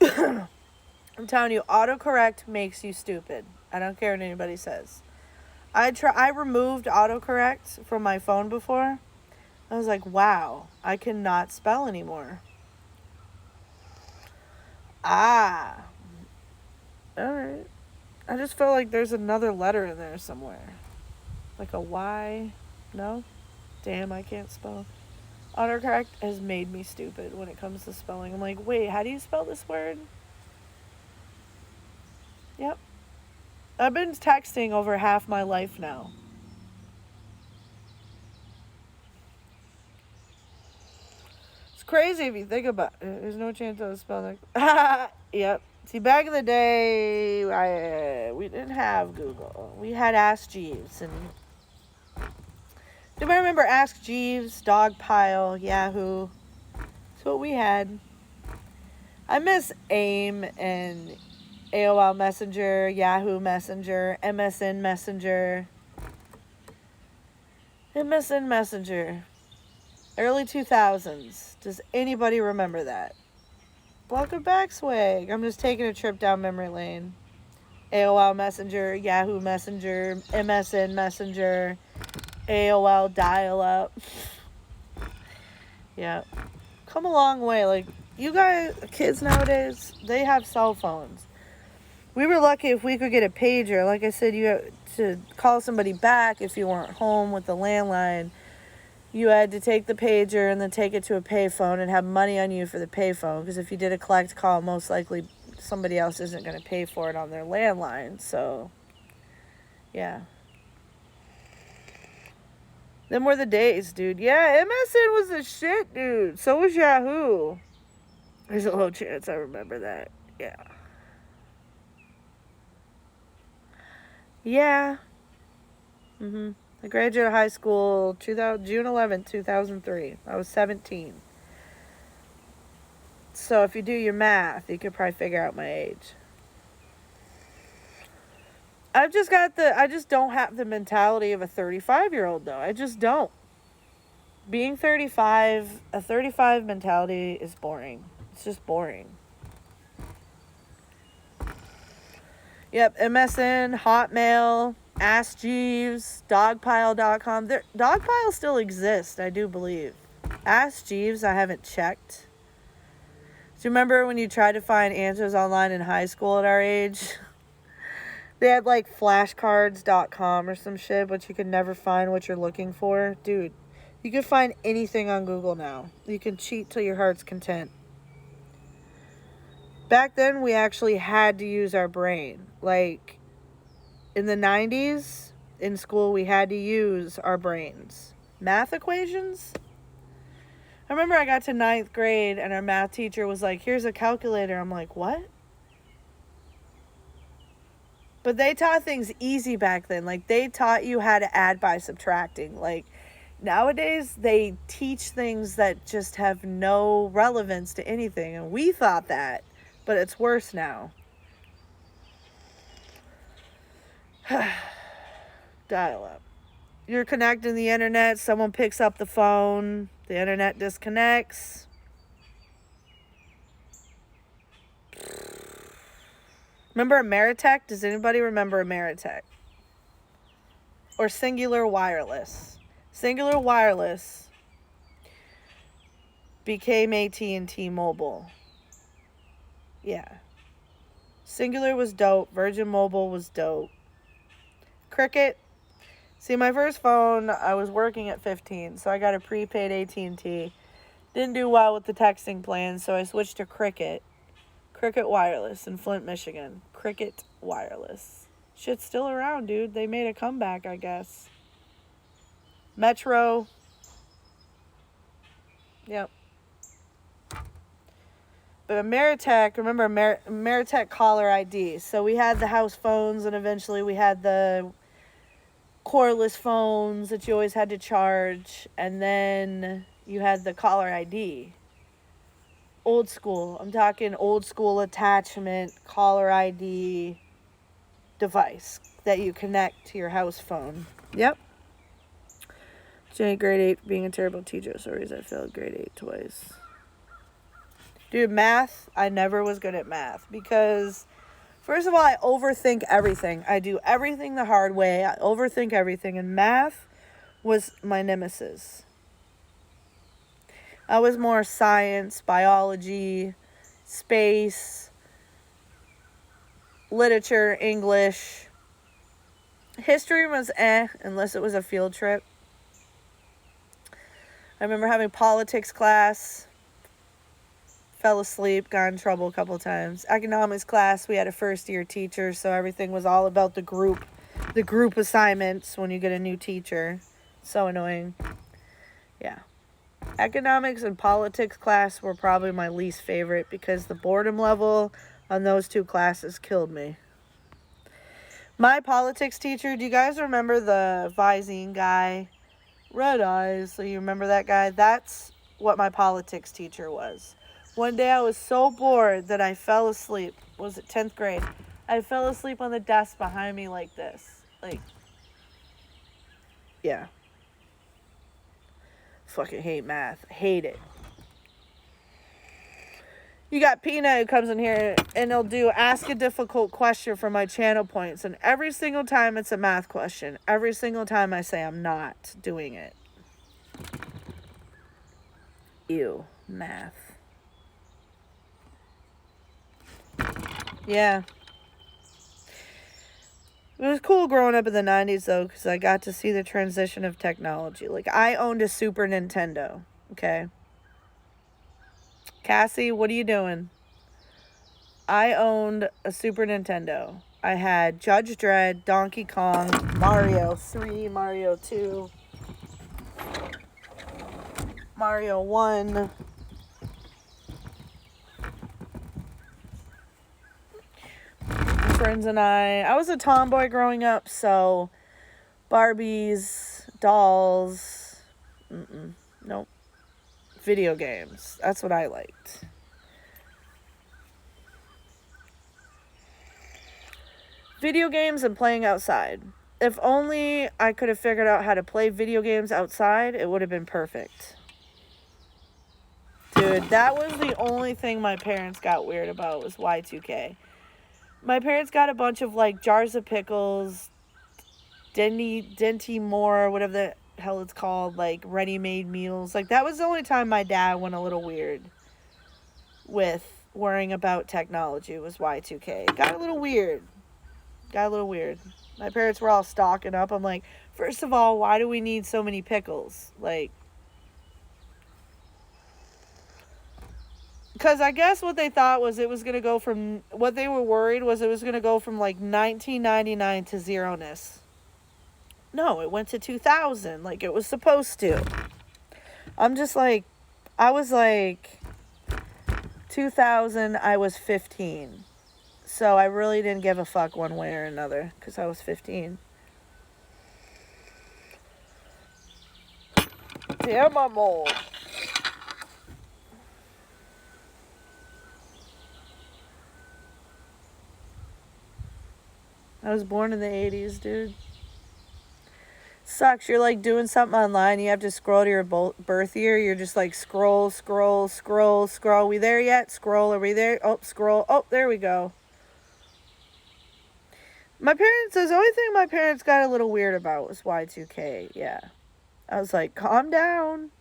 Speaker 1: I'm telling you, autocorrect makes you stupid. I don't care what anybody says. I removed autocorrect from my phone before. I was like, wow, I cannot spell anymore. Ah. Alright. I just felt like there's another letter in there somewhere. Like a Y. No? Damn, I can't spell. Autocorrect has made me stupid when it comes to spelling. I'm like, wait, how do you spell this word? Yep. I've been texting over half my life now. It's crazy if you think about it. There's no chance I was spelling like... Yep. See, back in the day, we didn't have Google. We had Ask Jeeves. And do I remember Ask Jeeves, Dogpile, Yahoo? That's what we had. I miss AIM and AOL Messenger, Yahoo Messenger, MSN Messenger. MSN Messenger. Early 2000s. Does anybody remember that? Welcome back, Swag. I'm just taking a trip down memory lane. AOL Messenger, Yahoo Messenger, MSN Messenger, AOL Dial-Up. Yeah. Come a long way. Like, you guys, kids nowadays, they have cell phones. We were lucky if we could get a pager. Like I said, you had to call somebody back if you weren't home with the landline. You had to take the pager and then take it to a payphone and have money on you for the payphone. Because if you did a collect call, most likely somebody else isn't going to pay for it on their landline. So, yeah. Them were the days, dude. Yeah, MSN was the shit, dude. So was Yahoo. There's a low chance I remember that. Yeah. Yeah. I graduated high school June 11th, 2003. I was 17. So if you do your math, you could probably figure out my age. I just don't have the mentality of a 35-year-old, though. I just don't. Being 35, a 35 mentality is boring. It's just boring. Yep, MSN, Hotmail, Ask Jeeves, Dogpile.com. Dogpile still exists, I do believe. Ask Jeeves, I haven't checked. Do you remember when you tried to find answers online in high school at our age? They had like flashcards.com or some shit, but you could never find what you're looking for. Dude, you can find anything on Google now. You can cheat till your heart's content. Back then, we actually had to use our brain. Like, in the 90s, in school, we had to use our brains. Math equations? I remember I got to 9th grade, and our math teacher was like, here's a calculator. I'm like, what? But they taught things easy back then. Like, they taught you how to add by subtracting. Like, nowadays, they teach things that just have no relevance to anything. And we thought that. But it's worse now. Dial up. You're connecting the internet. Someone picks up the phone. The internet disconnects. Remember Ameritech? Does anybody remember Ameritech? Or Singular Wireless? Singular Wireless became AT&T Mobile. Yeah. Singular was dope. Virgin Mobile was dope. Cricket. See, my first phone, I was working at 15, so I got a prepaid AT&T. Didn't do well with the texting plan, so I switched to Cricket. Cricket Wireless in Flint, Michigan. Cricket Wireless. Shit's still around, dude. They made a comeback, I guess. Metro. Yep. But Ameritech, remember Ameritech caller ID. So we had the house phones, and eventually we had the cordless phones that you always had to charge. And then you had the caller ID. Old school. I'm talking old school attachment caller ID device that you connect to your house phone. Yep. Jenny, grade 8, being a terrible teacher. Sorry, I failed grade 8 twice. Dude, math, I never was good at math because, first of all, I overthink everything. I do everything the hard way. I overthink everything, and math was my nemesis. I was more science, biology, space, literature, English. History was unless it was a field trip. I remember having politics class. Fell asleep, got in trouble a couple times. Economics class, we had a first year teacher, so everything was all about the group assignments when you get a new teacher. So annoying. Yeah. Economics and politics class were probably my least favorite because the boredom level on those two classes killed me. My politics teacher, do you guys remember the Visine guy? Red eyes. So you remember that guy? That's what my politics teacher was. One day I was so bored that I fell asleep. Was it 10th grade? I fell asleep on the desk behind me like this. Like, yeah. Fucking hate math. Hate it. You got Peanut who comes in here and he'll do ask a difficult question for my channel points. And every single time it's a math question. Every single time I say I'm not doing it. Ew. Math. Yeah. It was cool growing up in the 90s, though, because I got to see the transition of technology. Like, I owned a Super Nintendo, okay? Cassie, what are you doing? I owned a Super Nintendo. I had Judge Dredd, Donkey Kong, Mario 3, Mario 2, Mario 1. Friends and I was a tomboy growing up, so Barbies, dolls, nope. Video games, that's what I liked. Video games and playing outside. If only I could have figured out how to play video games outside, it would have been perfect. Dude, that was the only thing my parents got weird about was Y2K. My parents got a bunch of, like, jars of pickles, Dinty Moore, whatever the hell it's called, like, ready-made meals. Like, that was the only time my dad went a little weird with worrying about technology was Y2K. Got a little weird. My parents were all stocking up. I'm like, first of all, why do we need so many pickles? Like, because I guess what they thought was it was going to go from, what they were worried was it was going to go from like 1999 to zeroness. No, it went to 2000 like it was supposed to. I'm just like, I was like, 2000, I was 15. So I really didn't give a fuck one way or another because I was 15. Damn, I'm old. I was born in the 80s, dude. Sucks. You're like doing something online. You have to scroll to your birth year. You're just like scroll. We there yet? Scroll. Are we there? Oh, scroll. Oh, there we go. My parents, the only thing my parents got a little weird about was Y2K. Yeah. I was like, calm down.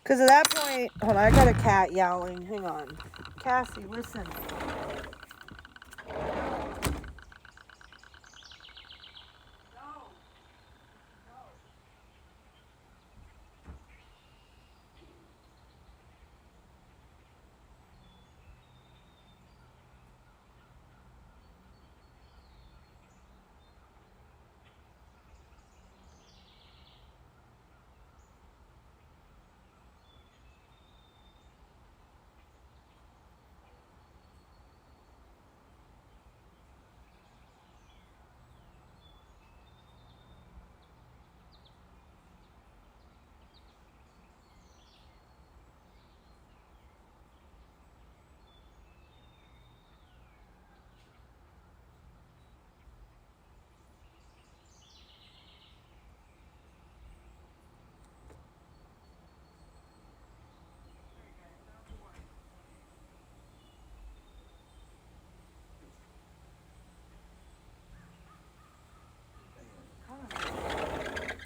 Speaker 1: Because at that point, hold on, I got a cat yowling. Hang on. Cassie, listen.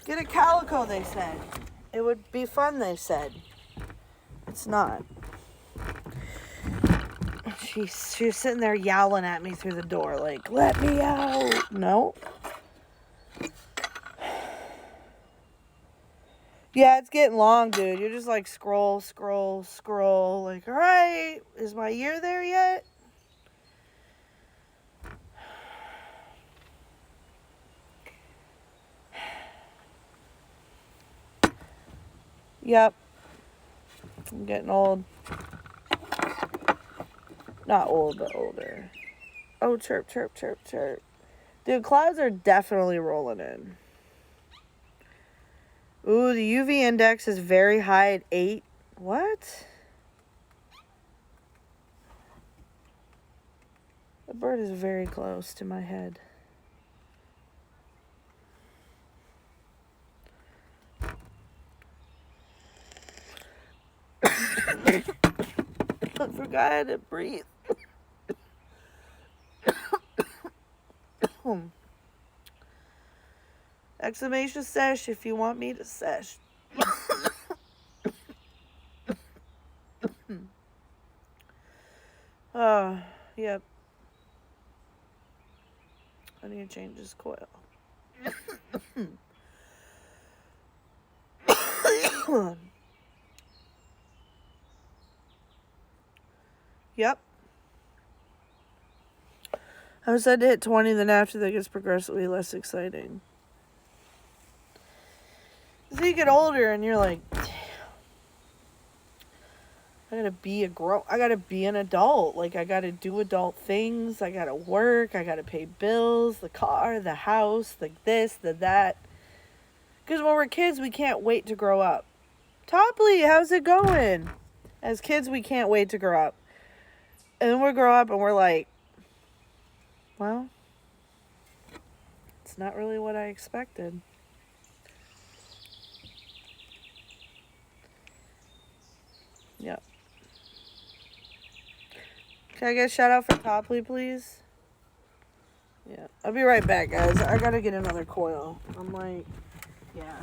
Speaker 1: Get a calico, they said. It would be fun, they said. It's not. She was sitting there yowling at me through the door, like, let me out. No. Yeah, it's getting long, dude. You're just like scroll, scroll, scroll. Like, all right, is my year there yet? Yep. I'm getting old. Not old, but older. Oh, chirp, chirp, chirp, chirp. Dude, clouds are definitely rolling in. Ooh, the UV index is very high at 8. What? The bird is very close to my head. I forgot how to breathe. Exclamation sesh if you want me to sesh. Yep. I need to change this coil. Yep. I was said to hit 20, then after that gets progressively less exciting. So you get older and you're like, damn, I gotta be an adult. Like, I gotta do adult things. I gotta work. I gotta pay bills, the car, the house, like this, the that. Because when we're kids, we can't wait to grow up. Topley, how's it going? As kids, we can't wait to grow up. And then we grow up and we're like, well, it's not really what I expected. Yep. Can I get a shout out for Topley, please? Yeah. I'll be right back, guys. I gotta get another coil. I'm like, yeah.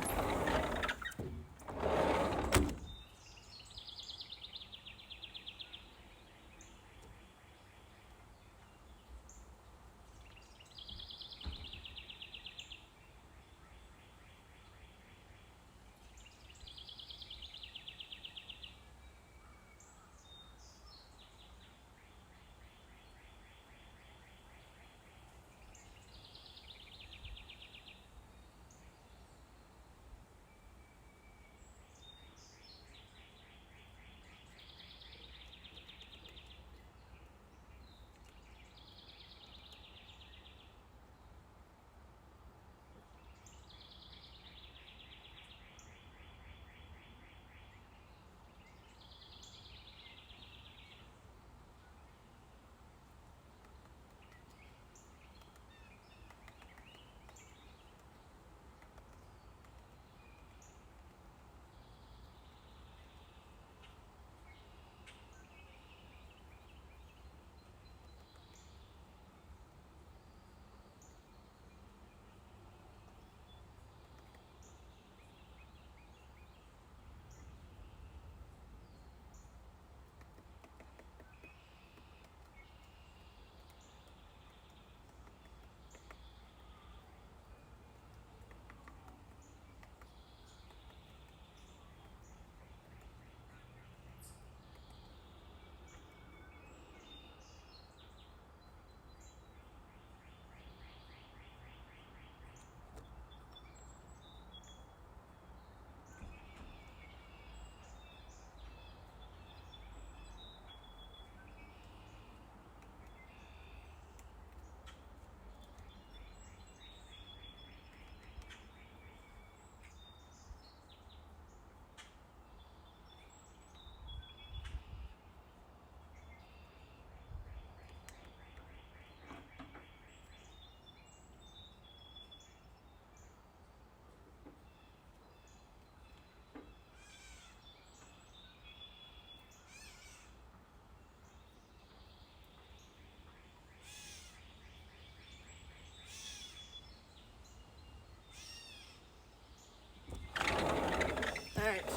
Speaker 1: Alright,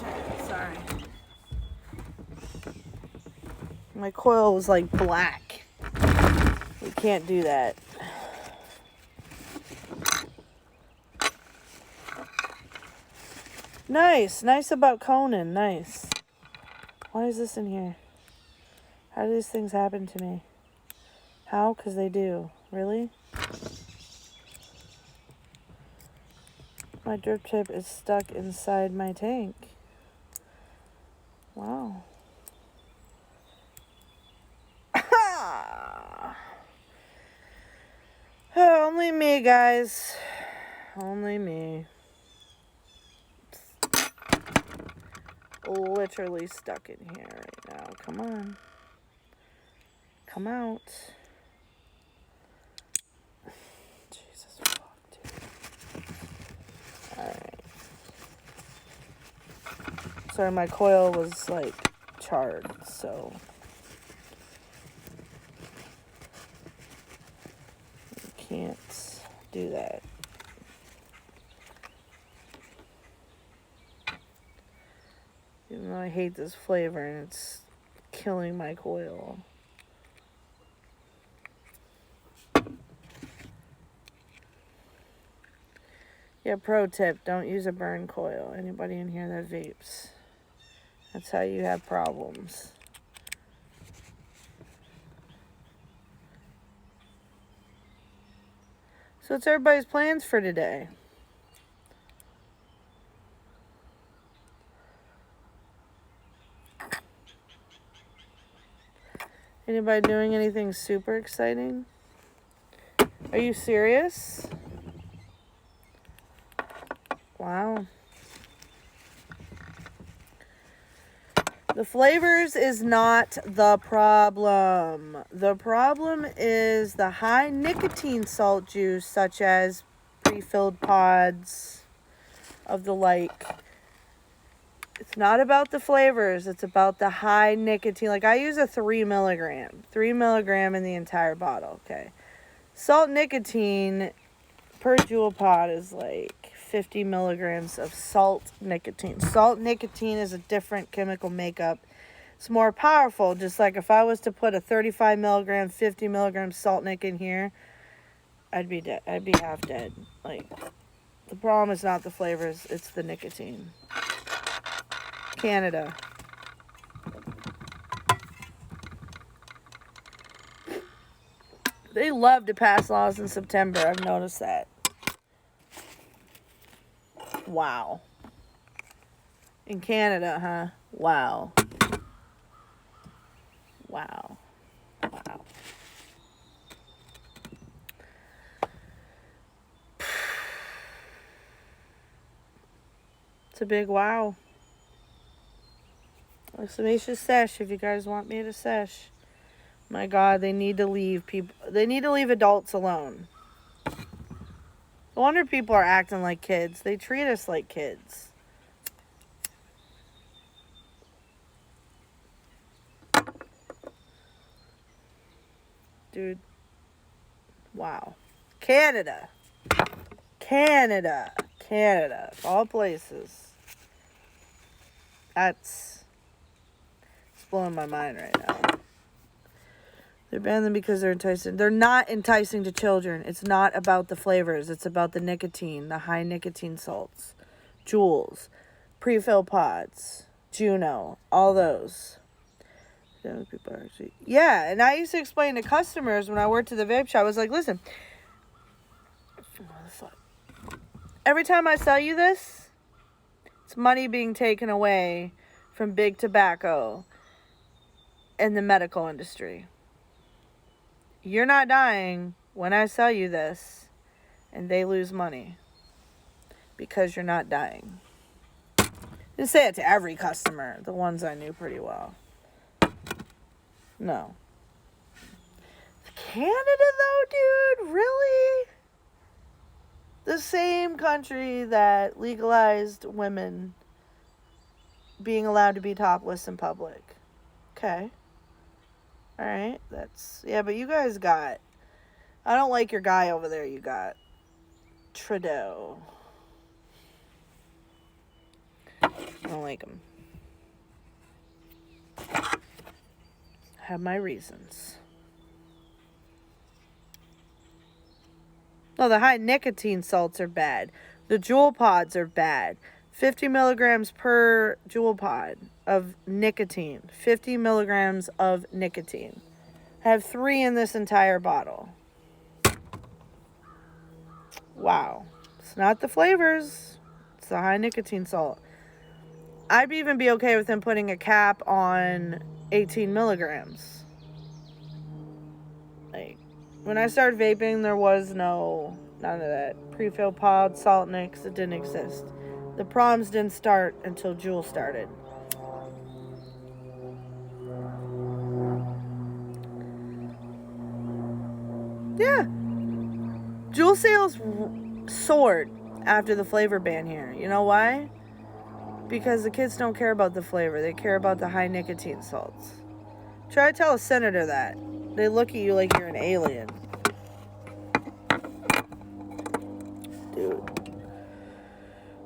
Speaker 1: sorry. My coil was like black. We can't do that. Nice. Nice about Conan. Nice. Why is this in here? How do these things happen to me? How? Because they do. Really? My drip tip is stuck inside my tank. Wow. Only me, guys. Only me. Literally stuck in here right now. Come on. Come out. Jesus fuck, dude. Alright. Sorry, my coil was like charred, so you can't do that. Even though I hate this flavor and it's killing my coil. Yeah, pro tip, don't use a burn coil. Anybody in here that vapes. That's how you have problems. So what's everybody's plans for today? Anybody doing anything super exciting? Are you serious? Wow. The flavors is not the problem. The problem is the high nicotine salt juice, such as pre-filled pods of the like. It's not about the flavors. It's about the high nicotine. Like, I use a 3 milligram. 3 milligram in the entire bottle, okay? Salt nicotine per jewel pod is like 50 milligrams of salt nicotine. Salt nicotine is a different chemical makeup. It's more powerful. Just like if I was to put a 35 milligram, 50 milligram salt nic in here, I'd be dead. I'd be half dead. Like, the problem is not the flavors. It's the nicotine. Canada. They love to pass laws in September. I've noticed that. Wow. In Canada, huh? Wow. Wow. Wow. It's a big wow. Exclamation sesh if you guys want me to sesh. My God, they need to leave people. They need to leave adults alone. No wonder people are acting like kids. They treat us like kids. Dude. Wow. Canada. Canada. Canada. Of all places. It's blowing my mind right now. They're banning them because they're enticing. They're not enticing to children. It's not about the flavors. It's about the nicotine, the high nicotine salts, Juuls, pre-fill pods, Juno, all those. People are actually, yeah, and I used to explain to customers when I worked at the vape shop, I was like, listen, every time I sell you this, it's money being taken away from big tobacco and the medical industry. You're not dying when I sell you this and they lose money because you're not dying. I didn't say it to every customer, the ones I knew pretty well. No. Canada though, dude? Really? The same country that legalized women being allowed to be topless in public. Okay. Alright, that's... Yeah, but you guys got... I don't like your guy over there you got. Trudeau. I don't like him. I have my reasons. No, the high nicotine salts are bad. The Juul pods are bad. 50 milligrams per Juul pod of nicotine. 50 milligrams of nicotine. I have 3 in this entire bottle. Wow. It's not the flavors. It's the high nicotine salt. I'd even be okay with them putting a cap on 18 milligrams. Like, when I started vaping, there was none of that. Pre-filled pod, salt nicks, it didn't exist. The problems didn't start until Juul started. Yeah. Juul sales soared after the flavor ban here. You know why? Because the kids don't care about the flavor. They care about the high nicotine salts. Try to tell a senator that. They look at you like you're an alien. Dude.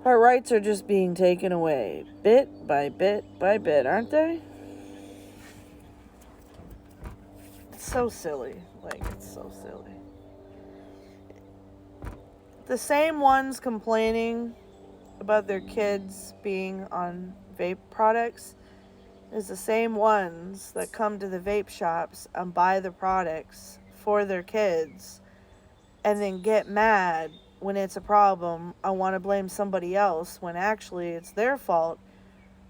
Speaker 1: Our rights are just being taken away. Bit by bit by bit, aren't they? It's so silly. Like, it's so silly. The same ones complaining about their kids being on vape products is the same ones that come to the vape shops and buy the products for their kids and then get mad when it's a problem. I want to blame somebody else when actually it's their fault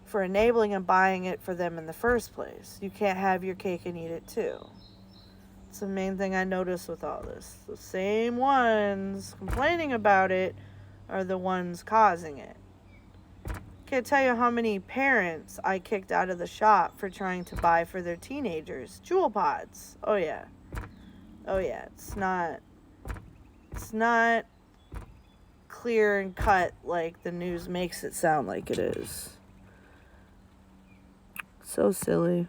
Speaker 1: for enabling and buying it for them in the first place. You can't have your cake and eat it too. It's the main thing I notice with all this. The same ones complaining about it are the ones causing it. Can't tell you how many parents I kicked out of the shop for trying to buy for their teenagers Juul pods. Oh yeah. It's not clear and cut like the news makes it sound like it is. So silly.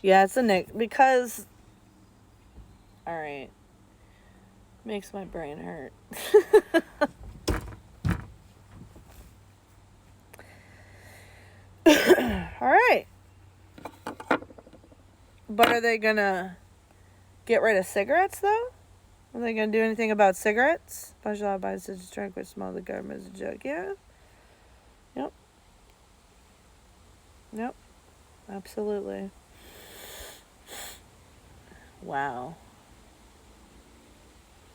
Speaker 1: Yeah, it's a nick because alright. Makes my brain hurt. Alright. But are they gonna get rid of cigarettes though? Are they gonna do anything about cigarettes? Bajala buys such a drink which smell the government as a joke. Yeah. Yep. Absolutely. Wow.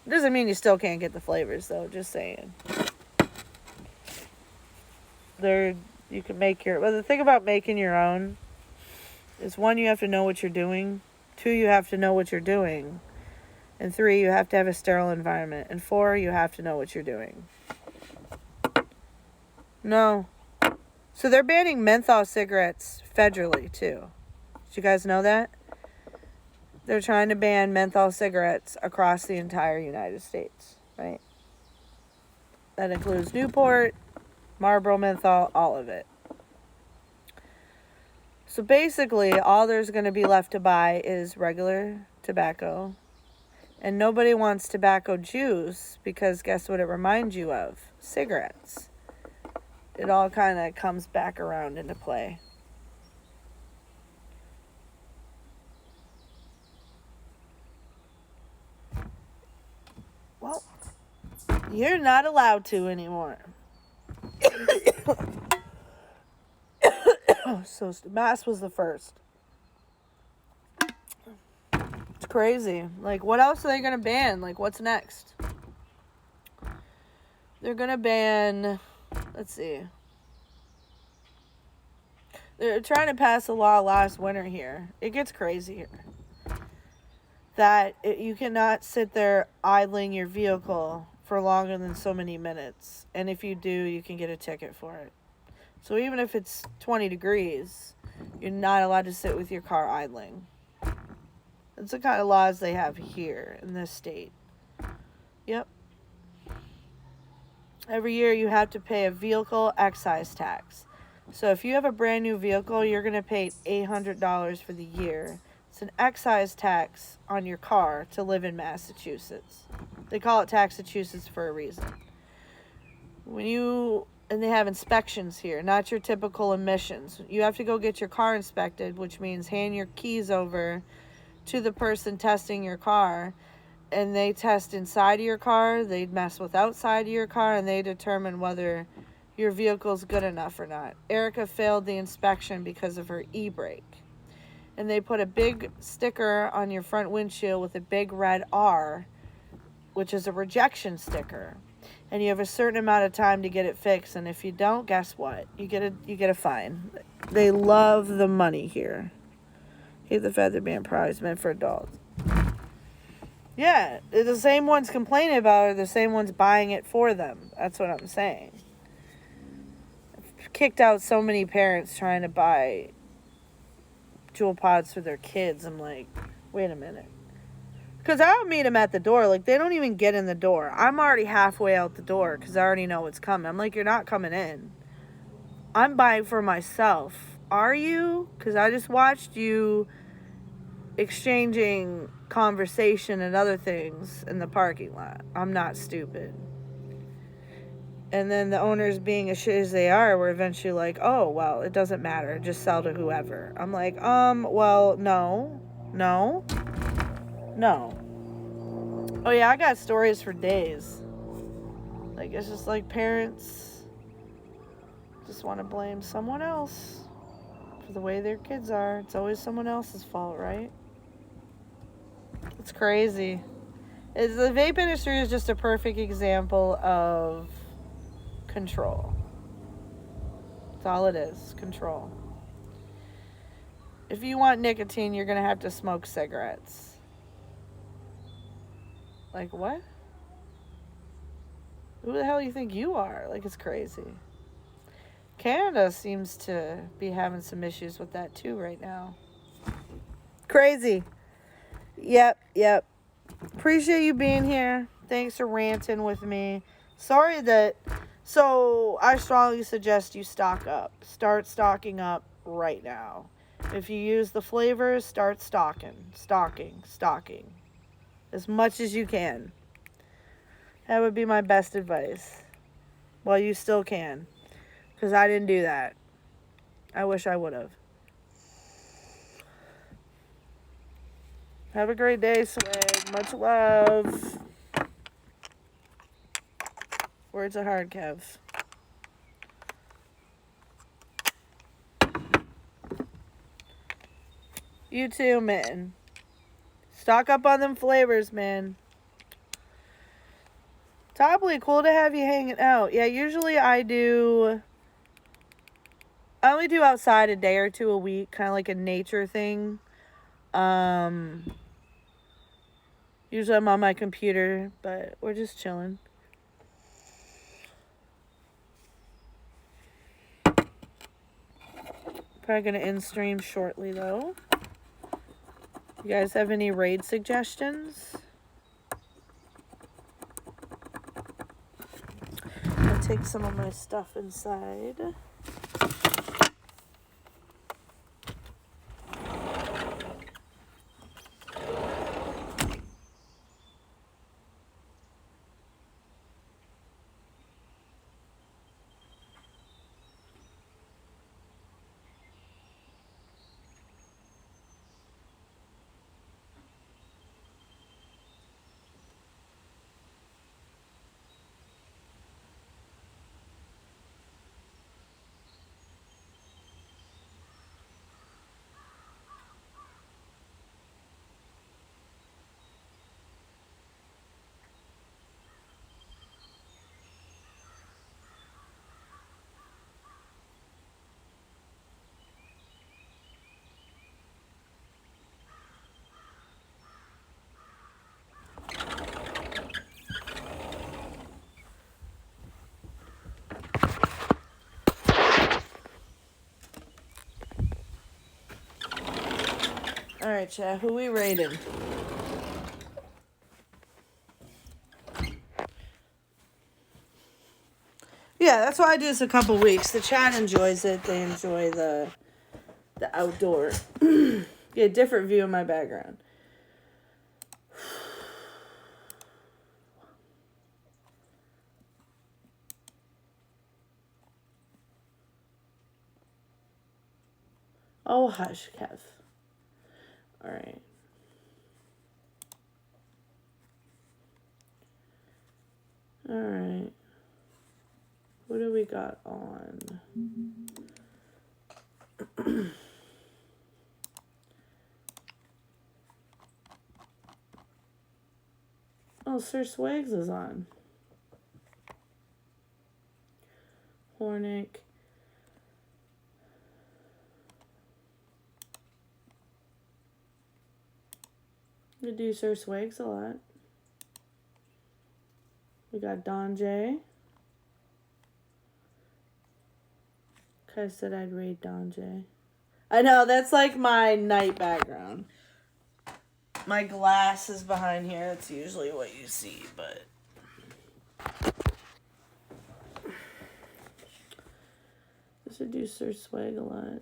Speaker 1: Doesn't mean you still can't get the flavors though, just saying. You can make well, the thing about making your own is 1, you have to know what you're doing. 2, you have to know what you're doing. And 3, you have to have a sterile environment. And 4, you have to know what you're doing. No. So they're banning menthol cigarettes federally too. Did you guys know that? They're trying to ban menthol cigarettes across the entire United States, right? That includes Newport, Marlboro menthol, all of it. So basically, all there's going to be left to buy is regular tobacco. And nobody wants tobacco juice because guess what it reminds you of? Cigarettes. It all kind of comes back around into play. Well, you're not allowed to anymore. So mass was the first. It's crazy. Like, what else are they going to ban? Like, what's next? They're going to ban, let's see. They're trying to pass a law last winter here. It gets crazy here. That you cannot sit there idling your vehicle for longer than so many minutes. And if you do, you can get a ticket for it. So even if it's 20 degrees, you're not allowed to sit with your car idling. That's the kind of laws they have here in this state. Yep. Every year you have to pay a vehicle excise tax. So if you have a brand new vehicle, you're going to pay $800 for the year. It's an excise tax on your car to live in Massachusetts. They call it Taxachusetts for a reason. And they have inspections here, not your typical emissions. You have to go get your car inspected, which means hand your keys over to the person testing your car. and they test inside of your car, they mess with outside of your car, and they determine whether your vehicle's good enough or not. Erica failed the inspection because of her e-brake. And they put a big sticker on your front windshield with a big red R, which is a rejection sticker. And you have a certain amount of time to get it fixed, and if you don't, guess what? You get a fine. They love the money here. Hate the fact they're being prize meant for adults. Yeah, the same ones complaining about it are the same ones buying it for them. That's what I'm saying. I've kicked out so many parents trying to buy Juul pods for their kids. I'm like, wait a minute. Because I'll meet them at the door. Like, they don't even get in the door. I'm already halfway out the door because I already know what's coming. I'm like, you're not coming in. I'm buying for myself. Are you? Because I just watched you exchanging conversation and other things in the parking lot. I'm not stupid. And then the owners, being as shit as they are, were eventually like, oh, well, it doesn't matter. Just sell to whoever. I'm like, well, no. Oh, yeah, I got stories for days. Like, it's just like parents just want to blame someone else for the way their kids are. It's always someone else's fault, right? It's crazy. The vape industry is just a perfect example of control. That's all it is, control. If you want nicotine, you're going to have to smoke cigarettes. Like, what? Who the hell do you think you are? Like, it's crazy. Canada seems to be having some issues with that too right now. Crazy. Yep. Appreciate you being here. Thanks for ranting with me. So I strongly suggest you stock up. Start stocking up right now. If you use the flavors, start stocking. As much as you can. That would be my best advice. Well, you still can. Because I didn't do that. I wish I would have. Have a great day, Swag. Much love. Words are hard, Kev. You too, man. Stock up on them flavors, man. Probably cool to have you hanging out. Yeah, usually I only do outside a day or two a week, kind of like a nature thing. Usually I'm on my computer, but we're just chilling. Probably gonna end stream shortly though. You guys have any raid suggestions? I'll take some of my stuff inside. Alright, chat, who we rating? Yeah, that's why I do this a couple weeks. The chat enjoys it. They enjoy the outdoor. Get a different view of my background. Oh, hush, Kev. Alright.
Speaker 2: Alright. What do we got on? Oh, Sir Swags is on. Hornick. We do Sir Swags a lot. We got Don J. I said I'd raid Don J. I know, that's like my night background. My glass is behind here. That's usually what you see, but... I should do Sir Swag a lot.